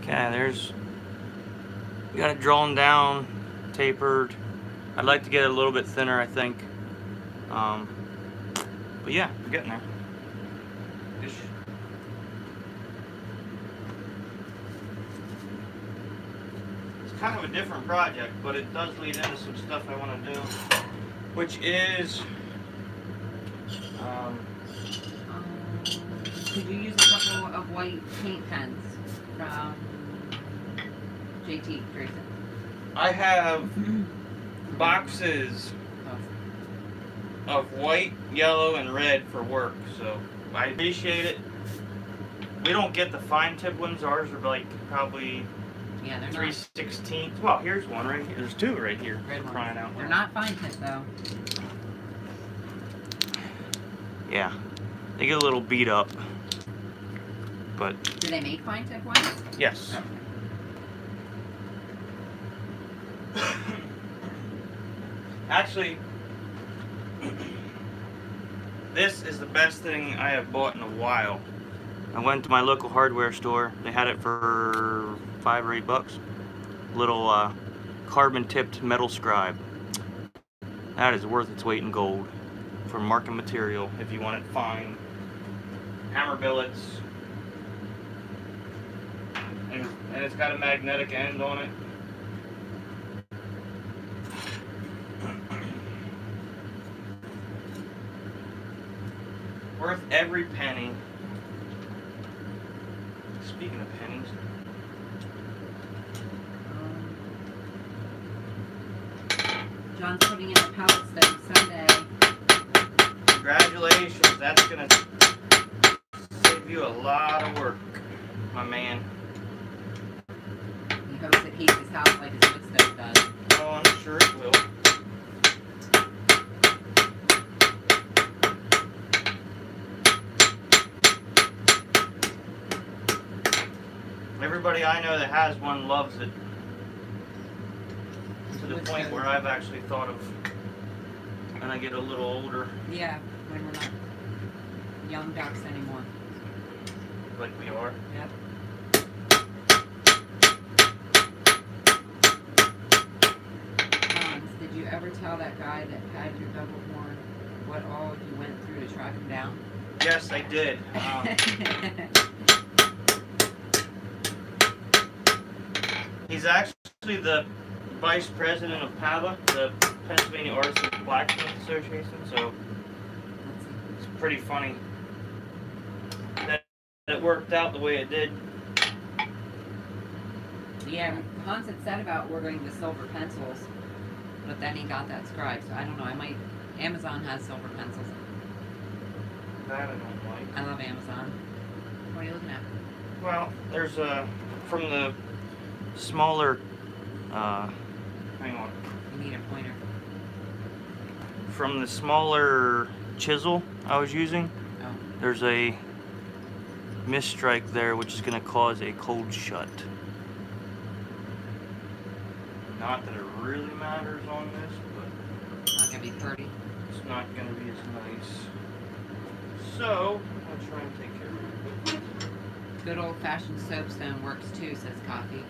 A: Okay, there's, you got it drawn down, tapered. I'd like to get it a little bit thinner, I think. But yeah, we're getting there. Ish. It's kind of a different project, but it does lead into some stuff I want to do, which is,
B: could you use a couple of white paint pens from JT Drayson?
A: I have boxes of white, yellow, and red for work, so I appreciate it. We don't get the fine tip ones. Ours are like probably
B: Yeah, they're
A: 3/16. Well, here's one right here. There's two right here.
B: red ones.
A: Crying out
B: They're
A: loud.
B: not fine tip though.
A: Yeah, they get a little beat up, but
B: Do they make fine tip ones?
A: yes.
B: Okay.
A: Actually, this is the best thing I have bought in a while. I went to my local hardware store. They had it for $5 or $8. Little carbon tipped metal scribe. That is worth its weight in gold for marking material if you want it fine. Hammer billets. And it's got a magnetic end on it. Worth every penny. Speaking of pennies.
B: John's putting in a pellet stove Sunday.
A: Congratulations, that's gonna save you a lot of work, my man.
B: He hopes it heats his house like his wood stove does.
A: Oh, I'm sure it will. Everybody I know that has one loves it. To the point where I've actually thought of when I get a little older,
B: Yeah, when we're not young ducks anymore.
A: like we are.
B: Yep. Did you ever tell that guy that had your double horn what all you went through to track him down?
A: Yes, I did. He's actually the vice president of PABA, the Pennsylvania Artists and Blacksmith Association, so it's pretty funny that it worked out the way it did.
B: Yeah, Hans had said about ordering the silver pencils, but then he got that scribe, so I don't know, Amazon has silver pencils.
A: That I don't like.
B: I love Amazon. What are you looking at?
A: Well, there's from the smaller, hang on.
B: You need a pointer.
A: From the smaller chisel I was using,
B: Oh.
A: there's a misstrike there which is going to cause a cold shut. Not that it really matters on this, but
B: Not gonna be pretty.
A: it's not going to be as nice. So, I'll try and take care of it.
B: Good old-fashioned soapstone works too, says Coffee.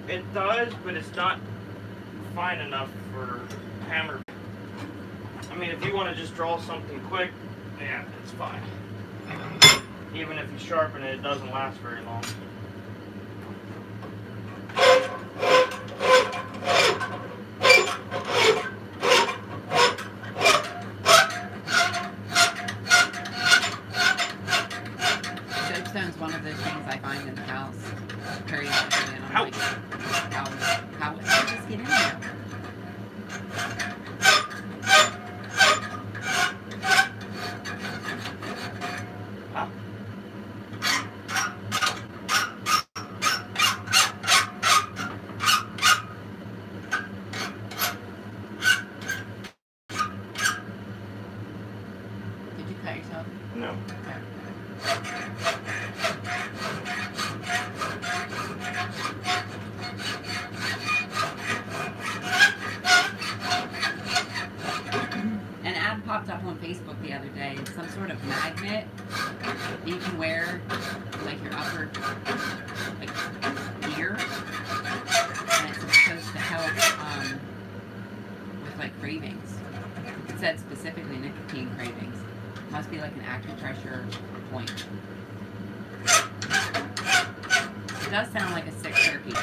A: It does, but it's not fine enough for hammer. I mean, if you want to just draw something quick, yeah, it's fine. Even if you sharpen it, it doesn't last very long.
B: Soapstone's one of those things I find in the house periodically, and I'm
A: Ow.
B: like, how did this get in there?
A: Huh?
B: Did you cut yourself?
A: No.
B: Okay. An ad popped up on Facebook the other day. It's some sort of magnet that you can wear like your upper like ear, and it's supposed to help with like cravings. It said specifically nicotine cravings. Must be like an acupressure point. It does sound like a sick turkey.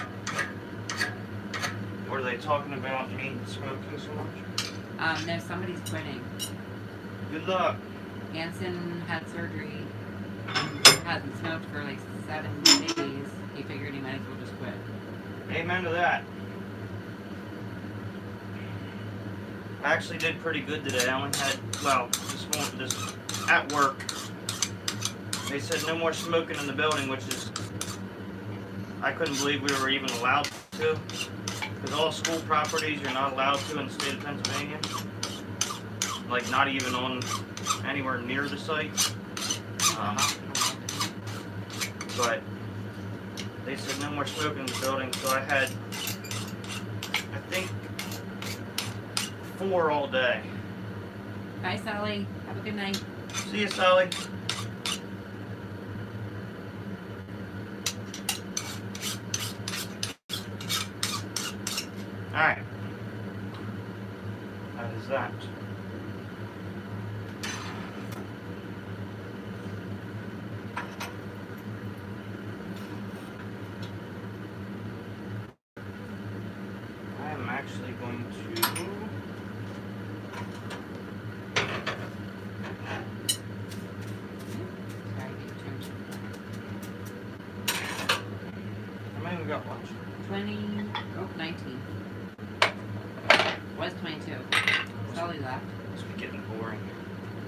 A: Were they talking about me smoking so much?
B: No, somebody's quitting.
A: Good luck.
B: Hanson had surgery. Hasn't smoked for like 7 days. He figured he might as well just quit.
A: Amen to that. I actually did pretty good today. I only had, well, this at work. They said no more smoking in the building, which is, I couldn't believe we were even allowed to. Because all school properties you're not allowed to in the state of Pennsylvania. Like not even on anywhere near the site. But they said no more smoking in the building, so I had, I think, 4 all day.
B: Bye, Sally. Have a good night.
A: See you, Sally. Alright. That is that. I am actually going to... How many we got watched?
B: 19. Was 22. Sully left.
A: Must be getting boring.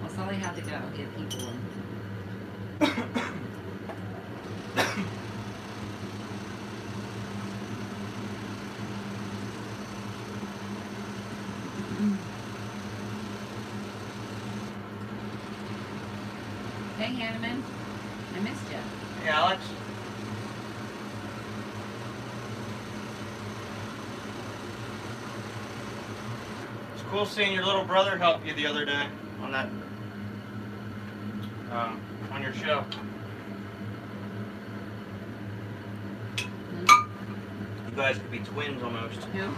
B: Well, Sully had to go get people in. Hey, Hanneman. I missed you.
A: Hey, Alex. It's cool seeing your little brother help you the other day on that, on your show. You guys could be twins almost.
B: Who?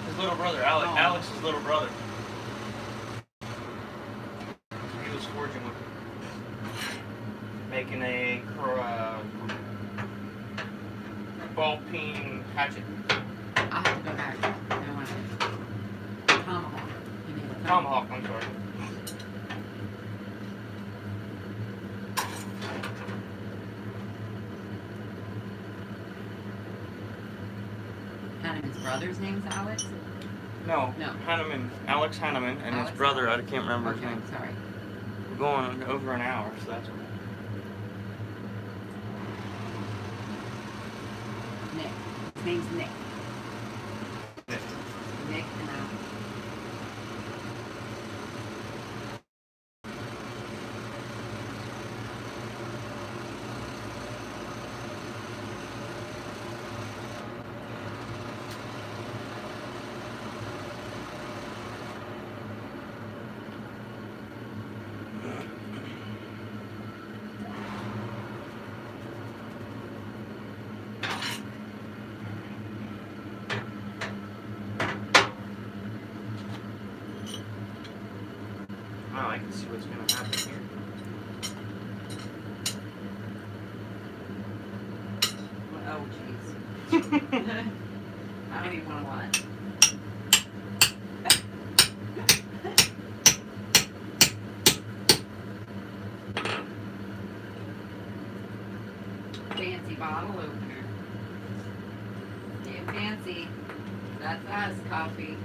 A: His little brother, Alex.
B: Oh.
A: Alex's little brother. He was forging with making a ball peen hatchet.
B: I'll have to go back. I want to. Tomahawk. You need a
A: Tomahawk, I'm sorry.
B: Hanneman's brother's name's Alex?
A: No,
B: No.
A: Hanneman, Alex Hanneman, and
B: Alex
A: his brother, I can't remember his
B: Okay,
A: name.
B: sorry.
A: We're going over an hour, so that's okay.
B: Nick. His name's Nick.
A: Nick.
B: Nick and Alex.
A: Oh, I can see what's going to happen here.
B: Oh, jeez. I don't even want to watch. Fancy bottle opener. Get fancy. That's us, coffee.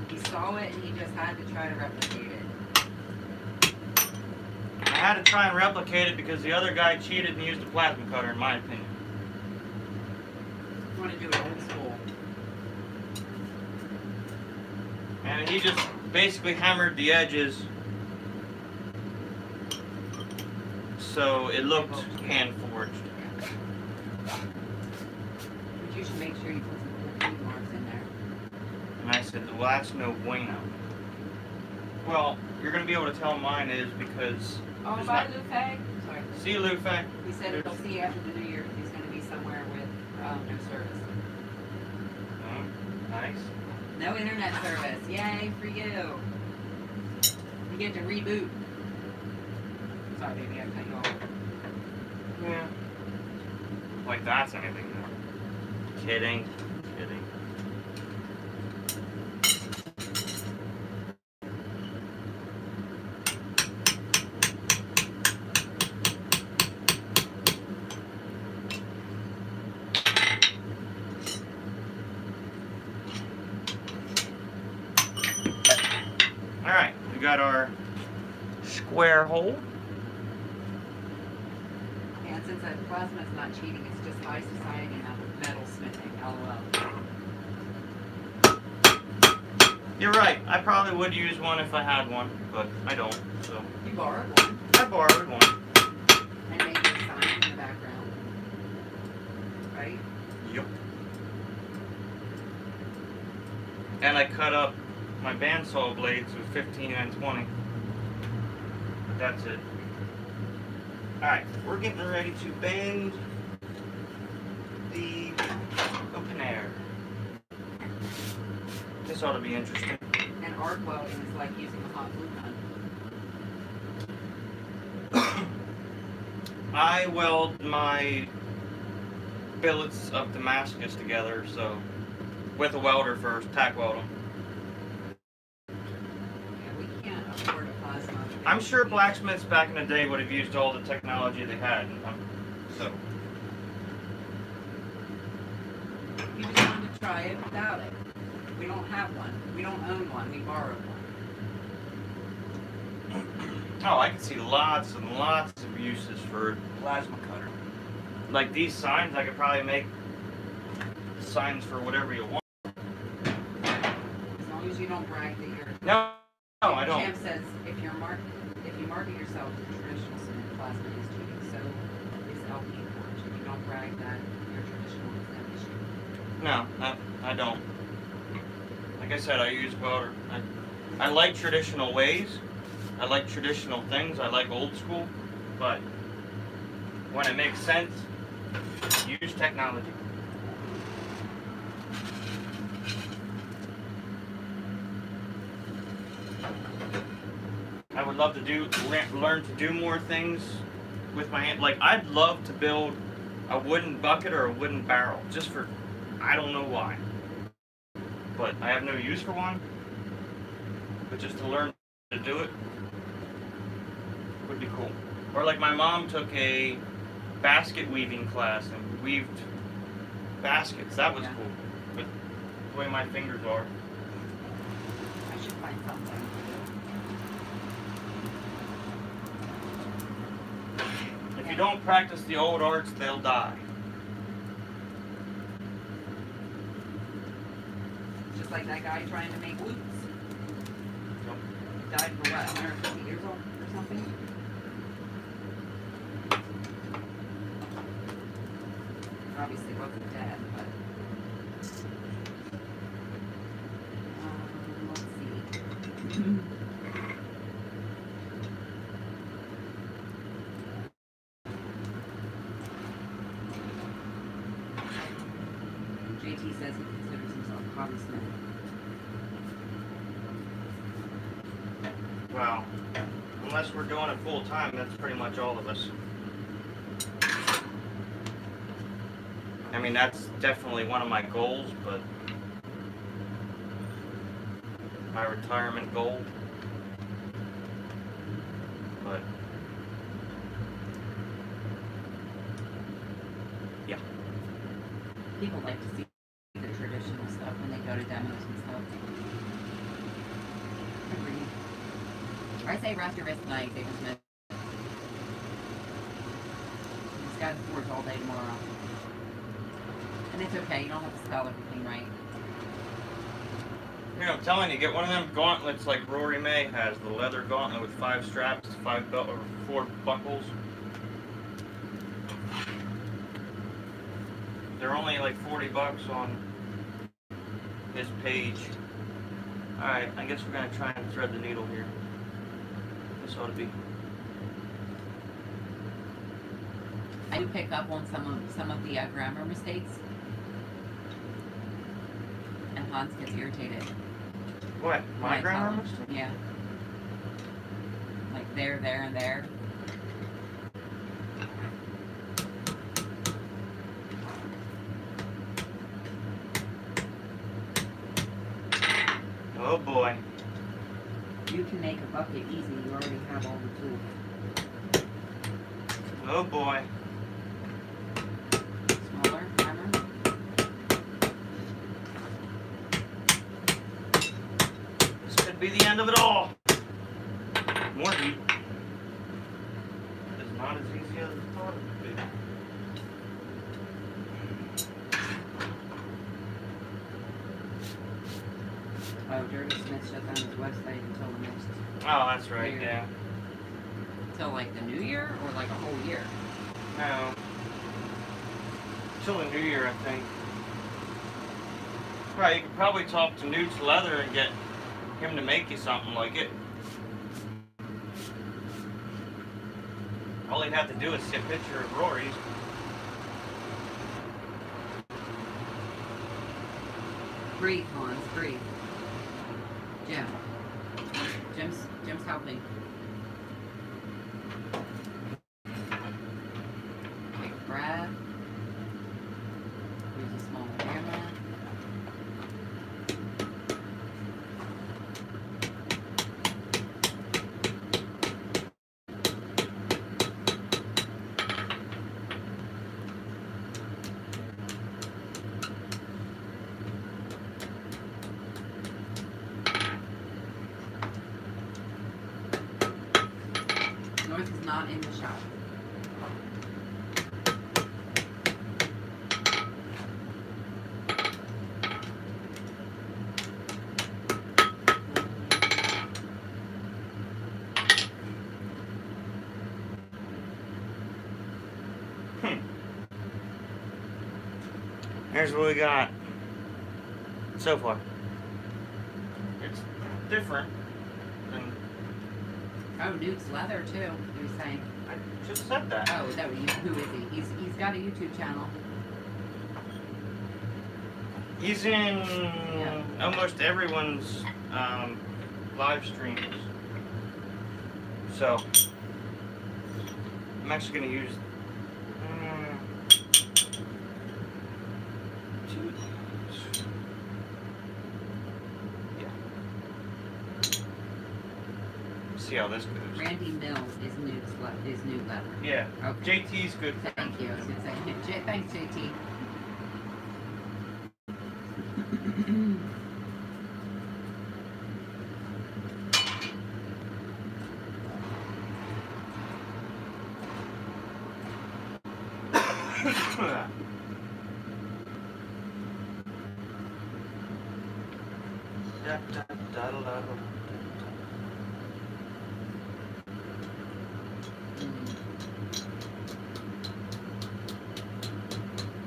B: He saw it and he just had to try to replicate it.
A: I had to try and replicate it because the other guy cheated and used a plasma cutter, in my opinion.
B: You want to do it old school.
A: And he just basically hammered the edges so it looked hand-forged.
B: But you should make sure you put some cool paint marks in there.
A: And I said, well, that's no bueno. Well, you're going to be able to tell mine is because...
B: Oh,
A: there's
B: bye,
A: not-
B: Lou Fay. Sorry.
A: See you, Lou Fay.
B: He said he'll see you after the new year because he's going to be somewhere with no service.
A: Oh, nice.
B: No internet service. Yay for you. You get to reboot. Sorry, baby, I cut you off.
A: Yeah. Like that's anything more. Kidding. Kidding. got our square hole.
B: And since a plasma is not cheating, it's just high society, not metal smithing. LOL.
A: You're right. I probably would use one if I had one, but I don't. So
B: You borrowed one
A: I borrowed one.
B: and made your sign in the background, right?
A: Yep. And I cut up my bandsaw blades with 15 and 20. But that's it. Alright, we're getting ready to bend the open air. This ought to be interesting.
B: And arc welding is like using a hot glue gun.
A: I weld my billets of Damascus together, so with a welder first, tack weld them.
B: Yeah, we can't afford a plasma.
A: I'm sure blacksmiths back in the day would have used all the technology they had. So
B: You just wanted to try it without it. We don't have one. We don't own one. We borrowed one.
A: oh, I can see lots and lots of uses for a plasma cutter. Like these signs, I could probably make signs for whatever you want.
B: As long as you don't brag that you're.
A: No, I don't.
B: Champ says if you market yourself as traditional cement, plasma is cheating. So is LP forge. If you don't brag that you're traditional, it's no issue.
A: No, I don't. Like I said, I use welder. I like traditional ways. I like traditional things. I like old school. But when it makes sense, use technology. I would love to learn to do more things with my hand. Like, I'd love to build a wooden bucket or a wooden barrel, just for, I don't know why. But I have no use for one. But just to learn to do it would be cool. Or like my mom took a basket weaving class and weaved baskets. That was cool. But the way my fingers are.
B: I should find something.
A: If you don't practice the old arts, they'll die.
B: Just like that guy trying to make loops.
A: Yep.
B: Died for what, 150 years old or something? Obviously wasn't dead, but. Let's see. JT says he considers himself a hobbysmith.
A: Wow. Unless we're doing it full time, that's pretty much all of us. I mean, that's definitely one of my goals, but my retirement goal. But yeah.
B: People like to see the traditional stuff when they go to demos and stuff. Agreed. I say rest your wrist tonight, Xavier Smith. He's got his boards all day tomorrow. And it's okay, you don't have to spell everything right.
A: You know, I'm telling you, get one of them gauntlets like Rory May has, the leather gauntlet with 5 straps, 5 belt or 4 buckles. They're only like $40 on his page. Alright, I guess we're gonna try and thread the needle here. This ought to be.
B: I do pick up on some of the grammar mistakes. And Hans gets irritated.
A: What?
B: when
A: My
B: I tell
A: grammar
B: him.
A: mistake?
B: Yeah. Like there, and there.
A: Oh boy.
B: You can make a bucket easy. You already have all the tools.
A: Oh boy.
B: Smaller, hammer.
A: This could be the end of it all. More heat. It's not as easy as I thought it would be.
B: Oh, Dirty Smith shut down his website until the next.
A: Oh, that's right,
B: year.
A: yeah.
B: Till like the new year or like a whole year?
A: No. Till the new year, I think. Right, you could probably talk to Newt's Leather and get him to make you something like it. All he'd have to do is see a picture of Rory's.
B: Breathe, Hans, breathe. Jim. Jim's helping. Take a breath. Here's a small camera. North is not in the shop.
A: Here's what we got so far. It's different than.
B: Oh, Newt's Leather too, he was saying.
A: I just said that.
B: Oh, who is he? He's got a YouTube channel.
A: He's in almost everyone's live streams. So, I'm actually going to use see how this goes.
B: Randy Mills is Newt Leather.
A: Yeah.
B: Okay.
A: JT's good.
B: Thank you. I was going to say, thanks, JT.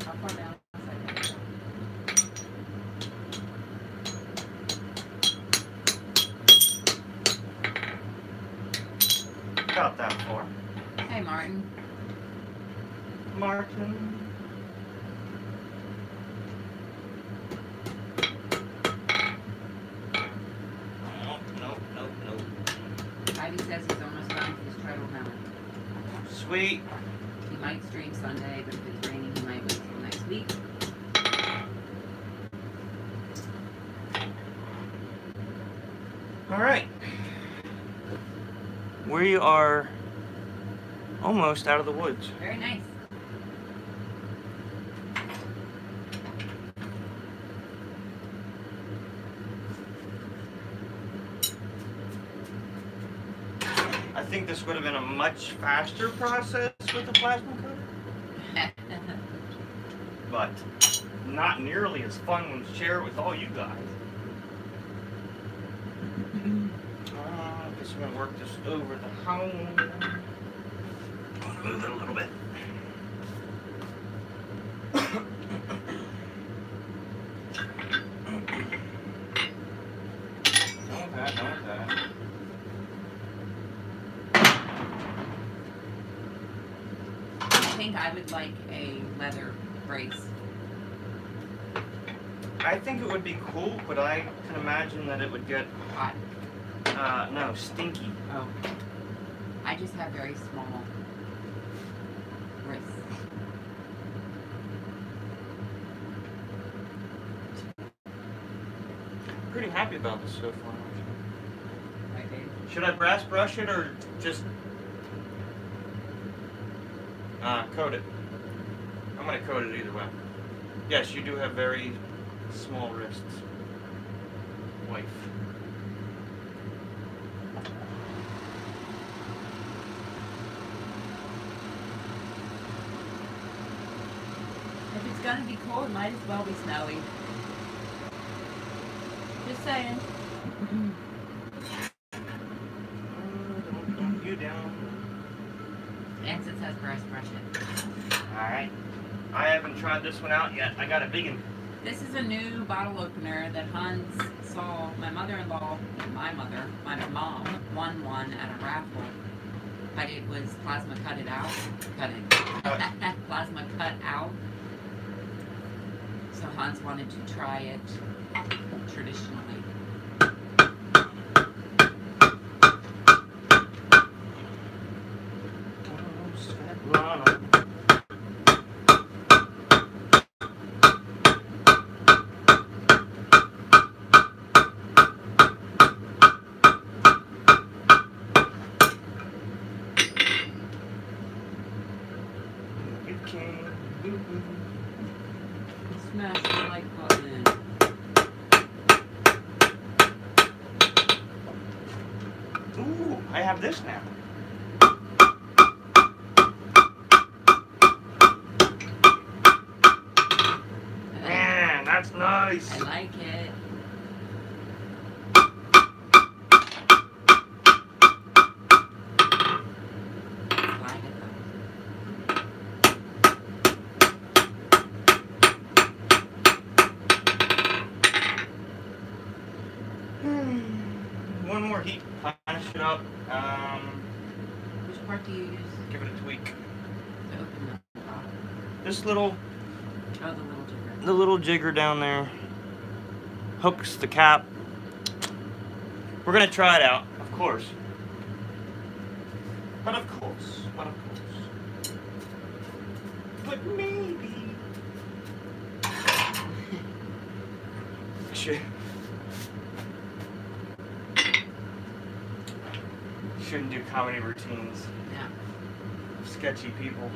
B: How far down is that?
A: About that far.
B: Hey, Martin.
A: Martin. Nope.
B: Ivy says he's almost done with his treadle helmet.
A: Sweet.
B: He might stream Sunday, but if it's raining, he might wait till next week.
A: All right. We are almost out of the woods.
B: Very nice.
A: I think this would have been a much faster process with the plasma cutter, but not nearly as fun when share it with all you guys. I guess I'm gonna work this over the home. I'm gonna move it a little bit. Don't that.
B: I think I would like a leather brace.
A: I think it would be cool, but I can imagine that it would get
B: Hot.
A: no, stinky.
B: Oh. I just have very small wrists.
A: Pretty happy about this so far.
B: Right, Dave?
A: Should I brass brush it or just coat it? I'm gonna coat it either way. Yes, you do have very small wrists, wife.
B: If it's gonna be cold, it might as well be snowy. Just saying.
A: You down.
B: Exit says brush it.
A: Alright. I haven't tried this one out yet. I got a big one.
B: This is a new bottle opener that Hans saw my mother-in-law, my mom, won one at a raffle. But it was plasma cut out. So Hans wanted to try it traditionally. Smash the like button.
A: Ooh, I have this now. Man, that's nice.
B: I like it.
A: One more heat, punish it up.
B: Which part do you use?
A: Give it a tweak.
B: To open the bottle?
A: This little,
B: Oh, the little jigger.
A: the little jigger down there hooks the cap. We're gonna try it out, of course. But of course. But maybe. Shouldn't do comedy routines.
B: Yeah.
A: Sketchy people.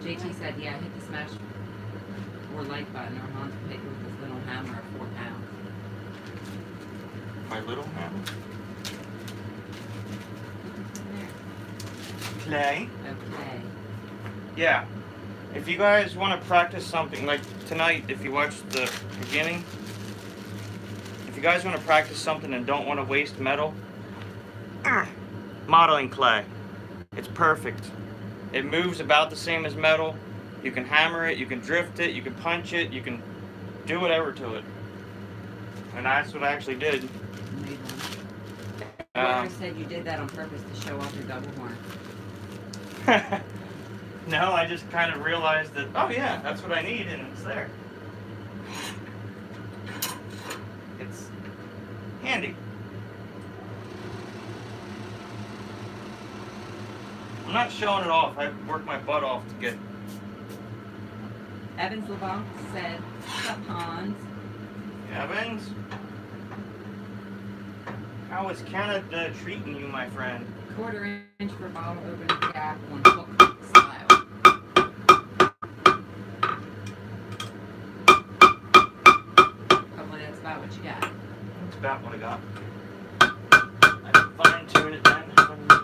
B: JT said, yeah, hit the smash or like button, or Hans will hit you with his little hammer of 4 pounds.
A: My little hammer.
B: There.
A: Play.
B: Okay.
A: Yeah. If you guys want to practice something, like tonight, if you watched the beginning, if you guys want to practice something and don't want to waste metal, modeling clay. It's perfect. It moves about the same as metal. You can hammer it, you can drift it, you can punch it, you can do whatever to it. And that's what I actually did.
B: You made one. Whoever said you did that on purpose to show off your double horn.
A: No, I just kind of realized that, oh yeah, that's what I need, and it's there. It's handy. I'm not showing it off. I worked my butt off to get.
B: Evans LeBlanc said, what's up, Hans?
A: Evans? How is Canada treating you, my friend?
B: 1/4 inch for bottle opening cap on hook style. Hopefully that's about what you got.
A: That's about what I got. I can fine tune it then if I need to.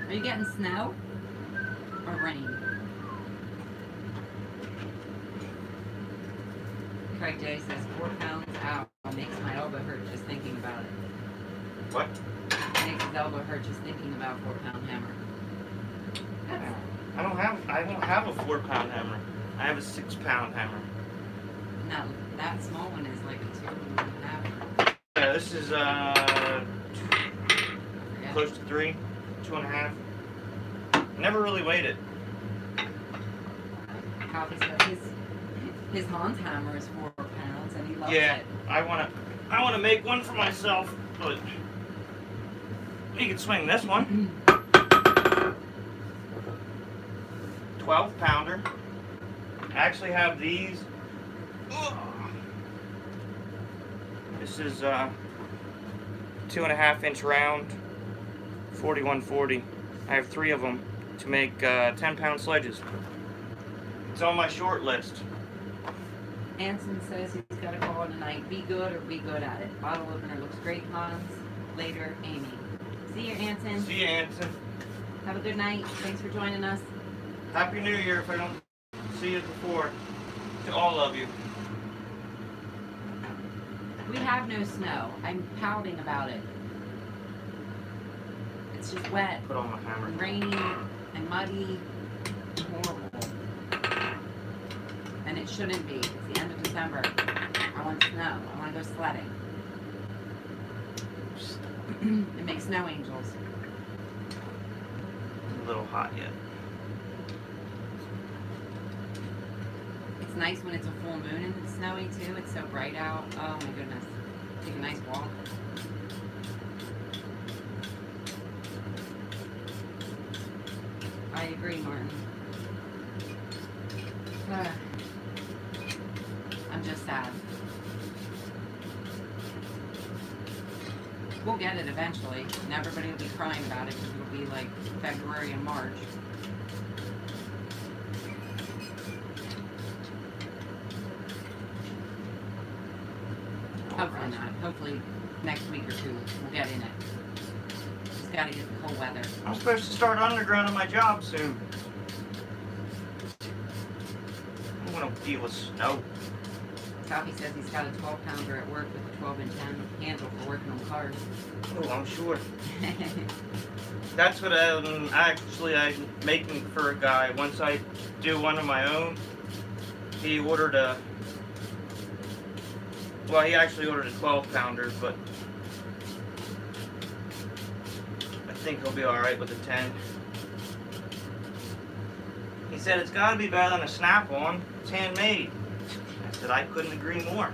B: Are you getting snow or rain? Craig J says 4 pounds out makes my elbow hurt just thinking about it.
A: What?
B: Makes his elbow hurt just thinking about 4-pound hammer.
A: I don't have a 4-pound hammer. I have a 6-pound hammer.
B: No, that small one is like a 2.5.
A: Yeah, this is close to 3, 2.5. Never really weighed it.
B: Coffee says his Hans hammer is 4 pounds and he loves
A: Yeah,
B: it.
A: I wanna make one for myself, but you can swing this one. 12-pounder. I actually have these. This is 2.5 inch round, 4140. I have 3 of them to make 10-pound sledges. It's on my short list.
B: Anson says he's got to call tonight. Be good or be good at it. Bottle opener looks great, Hans. Later, Amy. See you, Anson.
A: See you, Anson.
B: Have a good night. Thanks for joining us.
A: Happy New Year if I don't see you before. To all of you.
B: We have no snow. I'm pouting about it. It's just wet,
A: Put on my hammer.
B: and rainy, and muddy, and horrible. And it shouldn't be. It's the end of December. I want snow. I want to go sledding. It makes snow angels.
A: A little hot yet.
B: It's nice when it's a full moon and it's snowy too. It's so bright out. Oh my goodness. Take a nice walk. I agree, Martin. I'm just sad. We'll get it eventually, and everybody will be crying about it because it'll be like February and March. Hopefully not. Hopefully next week or two we'll get in it. Just gotta get the cold weather.
A: I'm supposed to start underground on my job soon. I don't want to deal with snow.
B: Toppy says he's got a 12-pounder at work with a 12-inch handle for working on cars.
A: Oh, I'm sure. That's what I'm making for a guy. Once I do one of my own, he ordered a... Well, he actually ordered a 12-pounder, but I think he'll be alright with a 10. He said it's got to be better than a Snap-on. It's handmade. I said I couldn't agree more.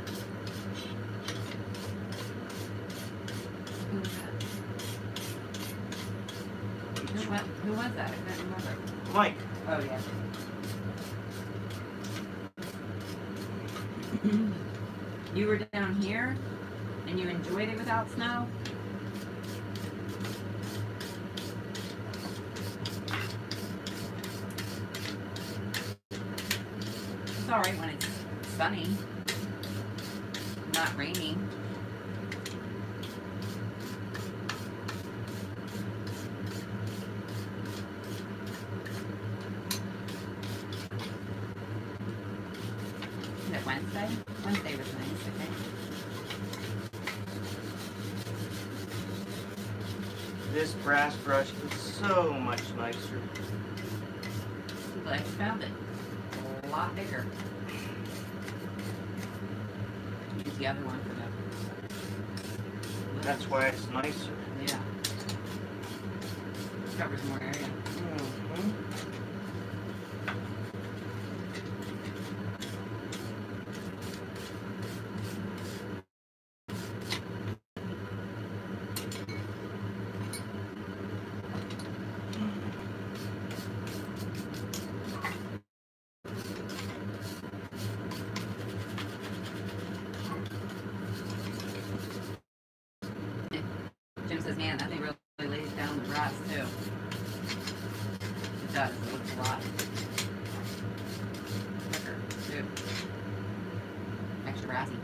B: Who was that? I can't remember.
A: Mike.
B: Oh, yeah. You were down here and you enjoyed it without snow? It's alright when it's sunny, not rainy. Is it Wednesday? Wednesday was nice, I think.
A: This brass brush is so much nicer.
B: I'm glad you found it. A lot bigger. Use the other one for the...
A: That's why it's nicer.
B: Yeah. Covers more area.
A: Mm-hmm.
B: Jim says, man, that thing really lays down the brass, too. It does. It looks a lot thicker, too. Extra brassy.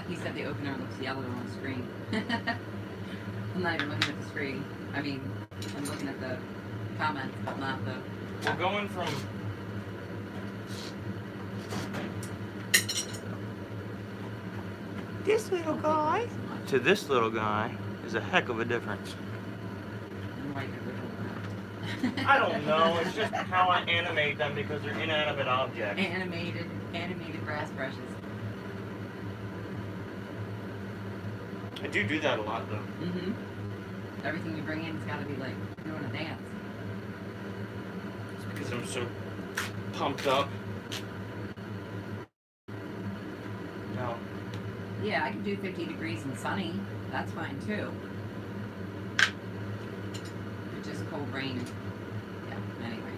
B: He said the opener looks yellow on the screen. I'm not even looking at the screen. I mean, I'm looking at the comments, but not the...
A: We're going from this little guy to this little guy is a heck of a difference. I don't know. It's just how I animate them because they're inanimate objects.
B: Animated brass brushes.
A: I do that a lot though.
B: Mm-hmm. Everything you bring in's got to be like doing a dance.
A: It's because I'm so pumped up. Now,
B: Yeah, I could do 50 degrees and sunny. That's fine too. It's just cold rain. Yeah, anyway.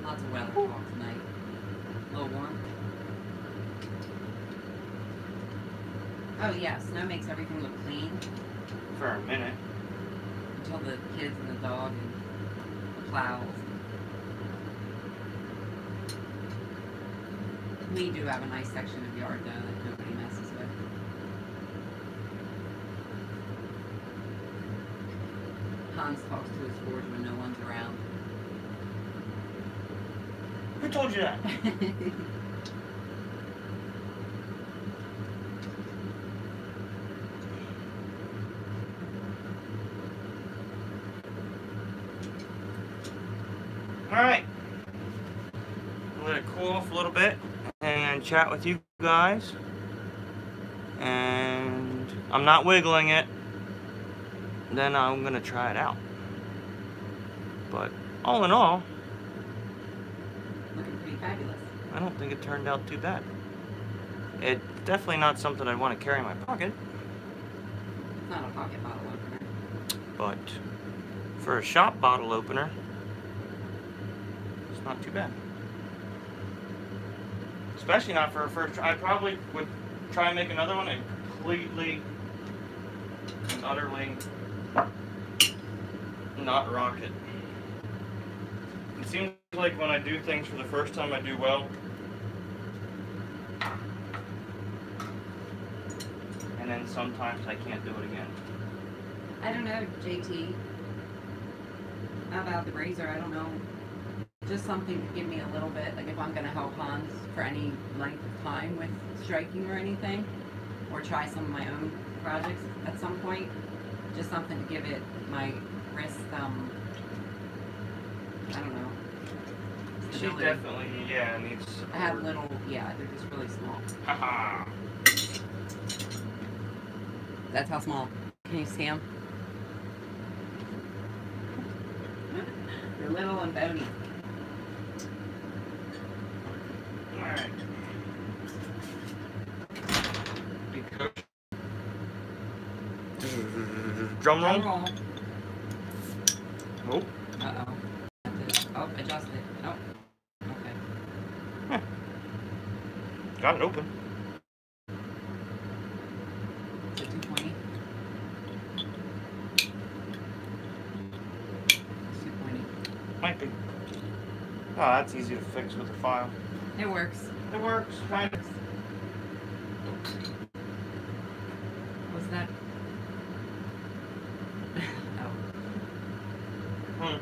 B: Lots of weather talk tonight. A little warm. Oh yeah, snow makes everything look clean.
A: For a minute.
B: Until the kids and the dog and the plows. We do have a nice section of yard though that nobody messes with. Hans talks to his forge when no one's around.
A: Who told you that? Alright. Let it cool off a little bit and chat with you guys. And I'm not wiggling it. Then I'm gonna try it out. But all in all,
B: Looking pretty fabulous.
A: I don't think it turned out too bad. It's definitely not something I'd want to carry in my pocket.
B: It's not a pocket bottle opener.
A: But for a shop bottle opener, it's not too bad. Especially not for a first try. I probably would try and make another one and completely and utterly not rock it. It seems like when I do things for the first time, I do well. And then sometimes I can't do it again.
B: I don't know, JT. About the razor, I don't know. Just something to give me a little bit, like if I'm going to help Hans for any length of time with striking or anything, or try some of my own projects at some point. Just something to give it my wrist, I don't know.
A: She
B: stability.
A: definitely, yeah, needs support.
B: I have little, yeah, they're just really small.
A: Haha.
B: That's how small. Can you see them? They're little and bony.
A: Alright. Big coach. Drum roll.
B: roll.
A: Oh.
B: Uh-oh. Oh, adjust it. Oh. Okay.
A: Got it open.
B: Is it 220? It's 220.
A: Might be. Oh, that's easy to fix with a file.
B: It works.
A: It works, kind of.
B: Was that? Oh.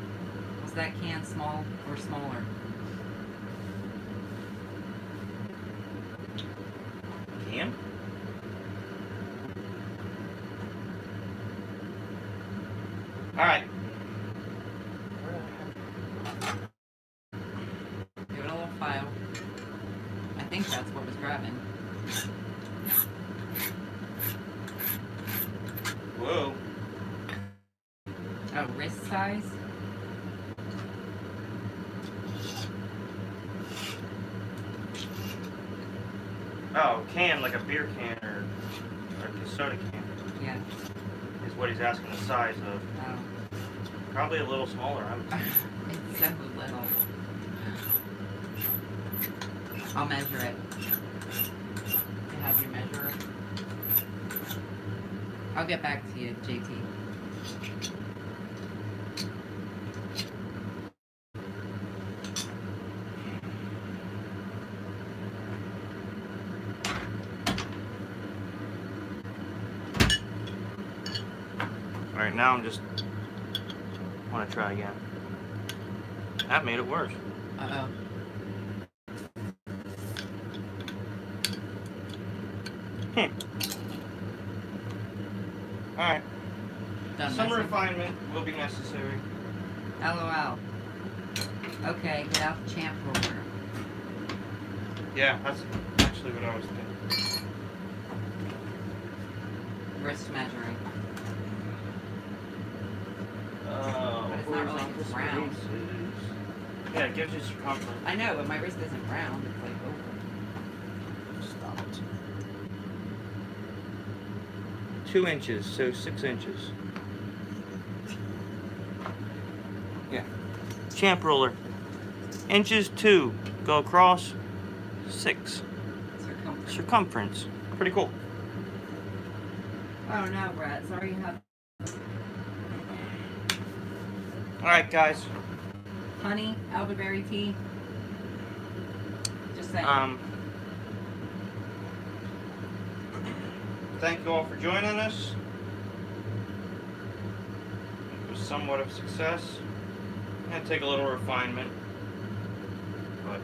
B: Was that can small or smaller?
A: Can? Alright.
B: Give it a little file. I think that's what was grabbing.
A: Whoa.
B: Oh, wrist size?
A: Oh, can, like a beer can or a soda can
B: Yeah.
A: is what he's asking the size of.
B: Oh.
A: Probably a little smaller, I would say.
B: It's so little. I'll measure it. You have your measure. I'll get back to you, JT.
A: Alright, now I'm just want to try again. That made it worse.
B: Uh-oh.
A: Alright.
B: Done
A: Some
B: messing.
A: refinement will be necessary.
B: LOL. Okay, get out the champ roller.
A: Yeah, that's actually what I was thinking.
B: Wrist measuring.
A: But
B: it's not really round.
A: Yeah, it gives you circumference.
B: I know, but my wrist isn't round. It's like oval.
A: Stop it. 2 inches, so 6 inches. Yeah. Champ ruler. Inches 2. Go across 6. Circumference. Pretty cool.
B: Oh no, Brett. Sorry you have.
A: Alright, guys.
B: Honey, elderberry tea. Just saying.
A: Thank you all for joining us. It was somewhat of a success. Had to take a little refinement, but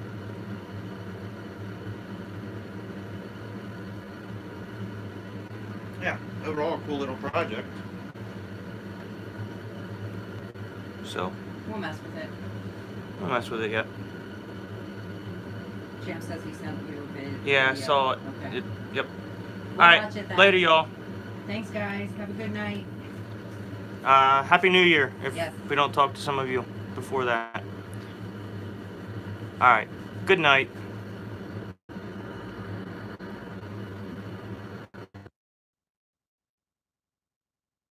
A: yeah, overall a cool little project. So
B: We'll mess with it.
A: I'll mess with it yet.
B: Champ says he sent you a video.
A: Yeah, I saw it.
B: Okay.
A: Yep.
B: We'll
A: Alright,
B: watch it then.
A: later y'all.
B: Thanks, guys. Have a good night.
A: Happy New Year if
B: Yes.
A: we don't talk to some of you before that. Alright, good night.